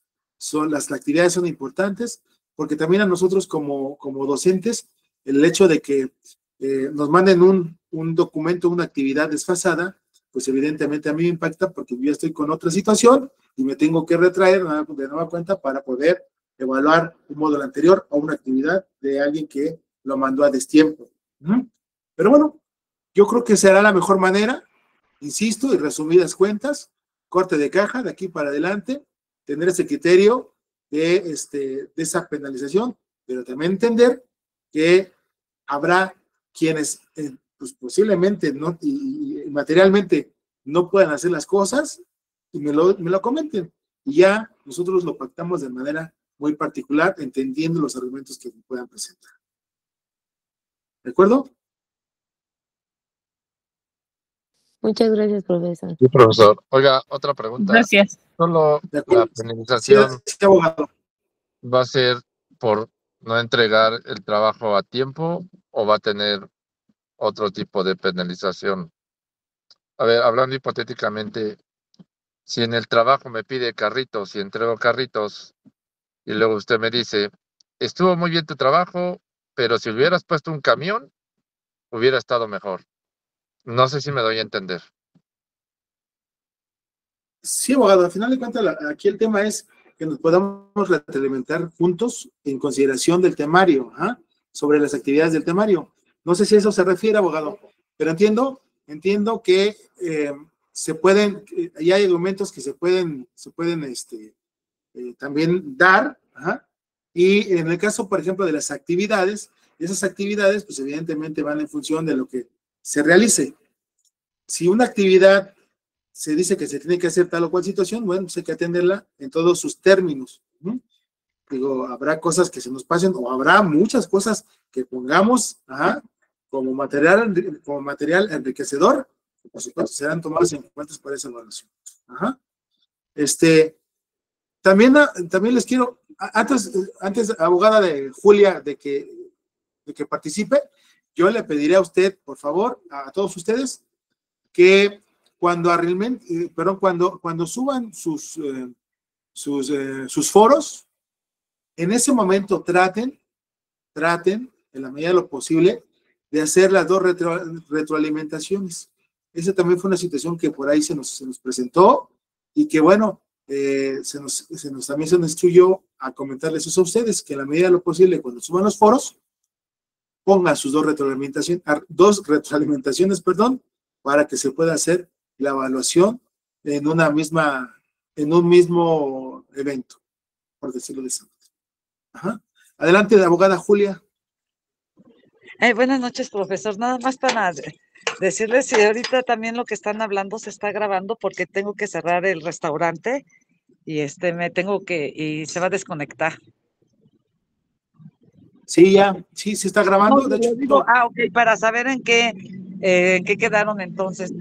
las actividades son importantes, porque también a nosotros como docentes, el hecho de que nos manden un documento, una actividad desfasada, pues evidentemente a mí me impacta porque yo estoy con otra situación y me tengo que retraer de nueva cuenta para poder evaluar un módulo anterior o una actividad de alguien que lo mandó a destiempo. Pero bueno, yo creo que será la mejor manera, insisto, y resumidas cuentas, corte de caja de aquí para adelante, tener ese criterio de esa penalización, pero también entender que habrá quienes pues posiblemente no, y materialmente no puedan hacer las cosas y me lo comenten. Y ya nosotros lo pactamos de manera muy particular, entendiendo los argumentos que puedan presentar. ¿De acuerdo? Muchas gracias, profesor. Sí, profesor. Oiga, otra pregunta. Gracias. ¿Solo ¿De acuerdo? la penalización Sí, abogado. va a ser por no entregar el trabajo a tiempo o va a tener otro tipo de penalización? A ver, hablando hipotéticamente, si en el trabajo me pide carritos y entrego carritos y luego usted me dice, estuvo muy bien tu trabajo, pero si hubieras puesto un camión, hubiera estado mejor. No sé si me doy a entender. Sí, abogado, al final de cuentas, aquí el tema es que nos podamos retroalimentar juntos en consideración del temario, sobre las actividades del temario. No sé si a eso se refiere, abogado, pero entiendo que se pueden, ya hay argumentos que se pueden también dar, y en el caso, por ejemplo, de las actividades, esas actividades, pues evidentemente van en función de lo que se realice. Si una actividad se dice que se tiene que hacer tal o cual situación, bueno, pues hay que atenderla en todos sus términos. Digo, habrá cosas que se nos pasen o habrá muchas cosas que pongamos como material enriquecedor, que por supuesto serán tomadas en cuenta para esa evaluación. También les quiero, antes, abogada de Julia, de que participe, yo le pediré a usted, por favor, a todos ustedes, que cuando suban sus foros, en ese momento traten, en la medida de lo posible, de hacer las dos retroalimentaciones. Esa también fue una situación que por ahí se nos presentó y que, bueno, también se nos instruyó a comentarles eso a ustedes, que en la medida de lo posible, cuando suban los foros, pongan sus dos retroalimentaciones, para que se pueda hacer la evaluación en un mismo evento, por decirlo de esa manera. Adelante, abogada Julia. Buenas noches, profesor. Nada más para decirles si ahorita también lo que están hablando se está grabando porque tengo que cerrar el restaurante y y se va a desconectar. Sí, sí, se está grabando. No, de hecho, ok, para saber en qué quedaron entonces.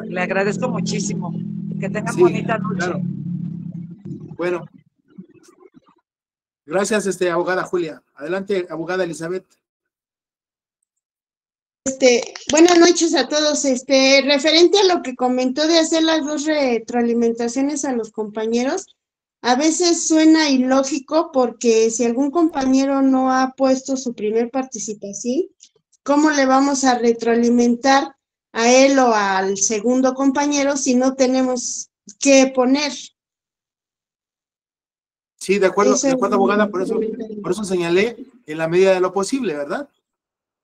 Le agradezco muchísimo. Que tengan bonita noche. Claro. Bueno, gracias, abogada Julia. Adelante, abogada Elizabeth. Buenas noches a todos. Referente a lo que comentó de hacer las dos retroalimentaciones a los compañeros, a veces suena ilógico porque si algún compañero no ha puesto su primer participación, ¿cómo le vamos a retroalimentar a él o al segundo compañero si no tenemos que poner? Sí, de acuerdo, abogada, por eso señalé en la medida de lo posible, ¿verdad?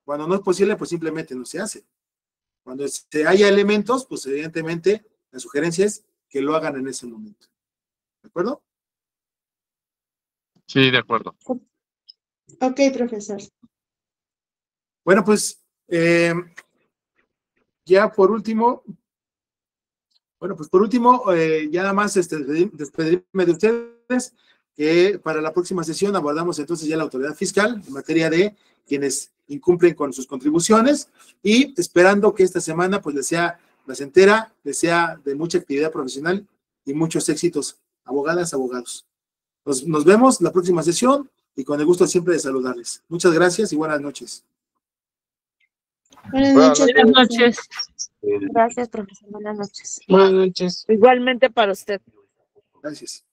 Cuando no es posible, pues simplemente no se hace. Cuando haya elementos, pues evidentemente la sugerencia es que lo hagan en ese momento. ¿De acuerdo? Sí, de acuerdo. Ok, profesor. Bueno, pues ya por último, ya nada más despedirme de ustedes, que para la próxima sesión abordamos entonces ya la autoridad fiscal en materia de quienes incumplen con sus contribuciones y esperando que esta semana pues les sea placentera, les sea de mucha actividad profesional y muchos éxitos, abogadas, abogados. Nos vemos la próxima sesión y con el gusto siempre de saludarles. Muchas gracias y buenas noches. Buenas noches. Buenas noches. Gracias, profesor. Buenas noches. Buenas noches. Igualmente para usted. Gracias.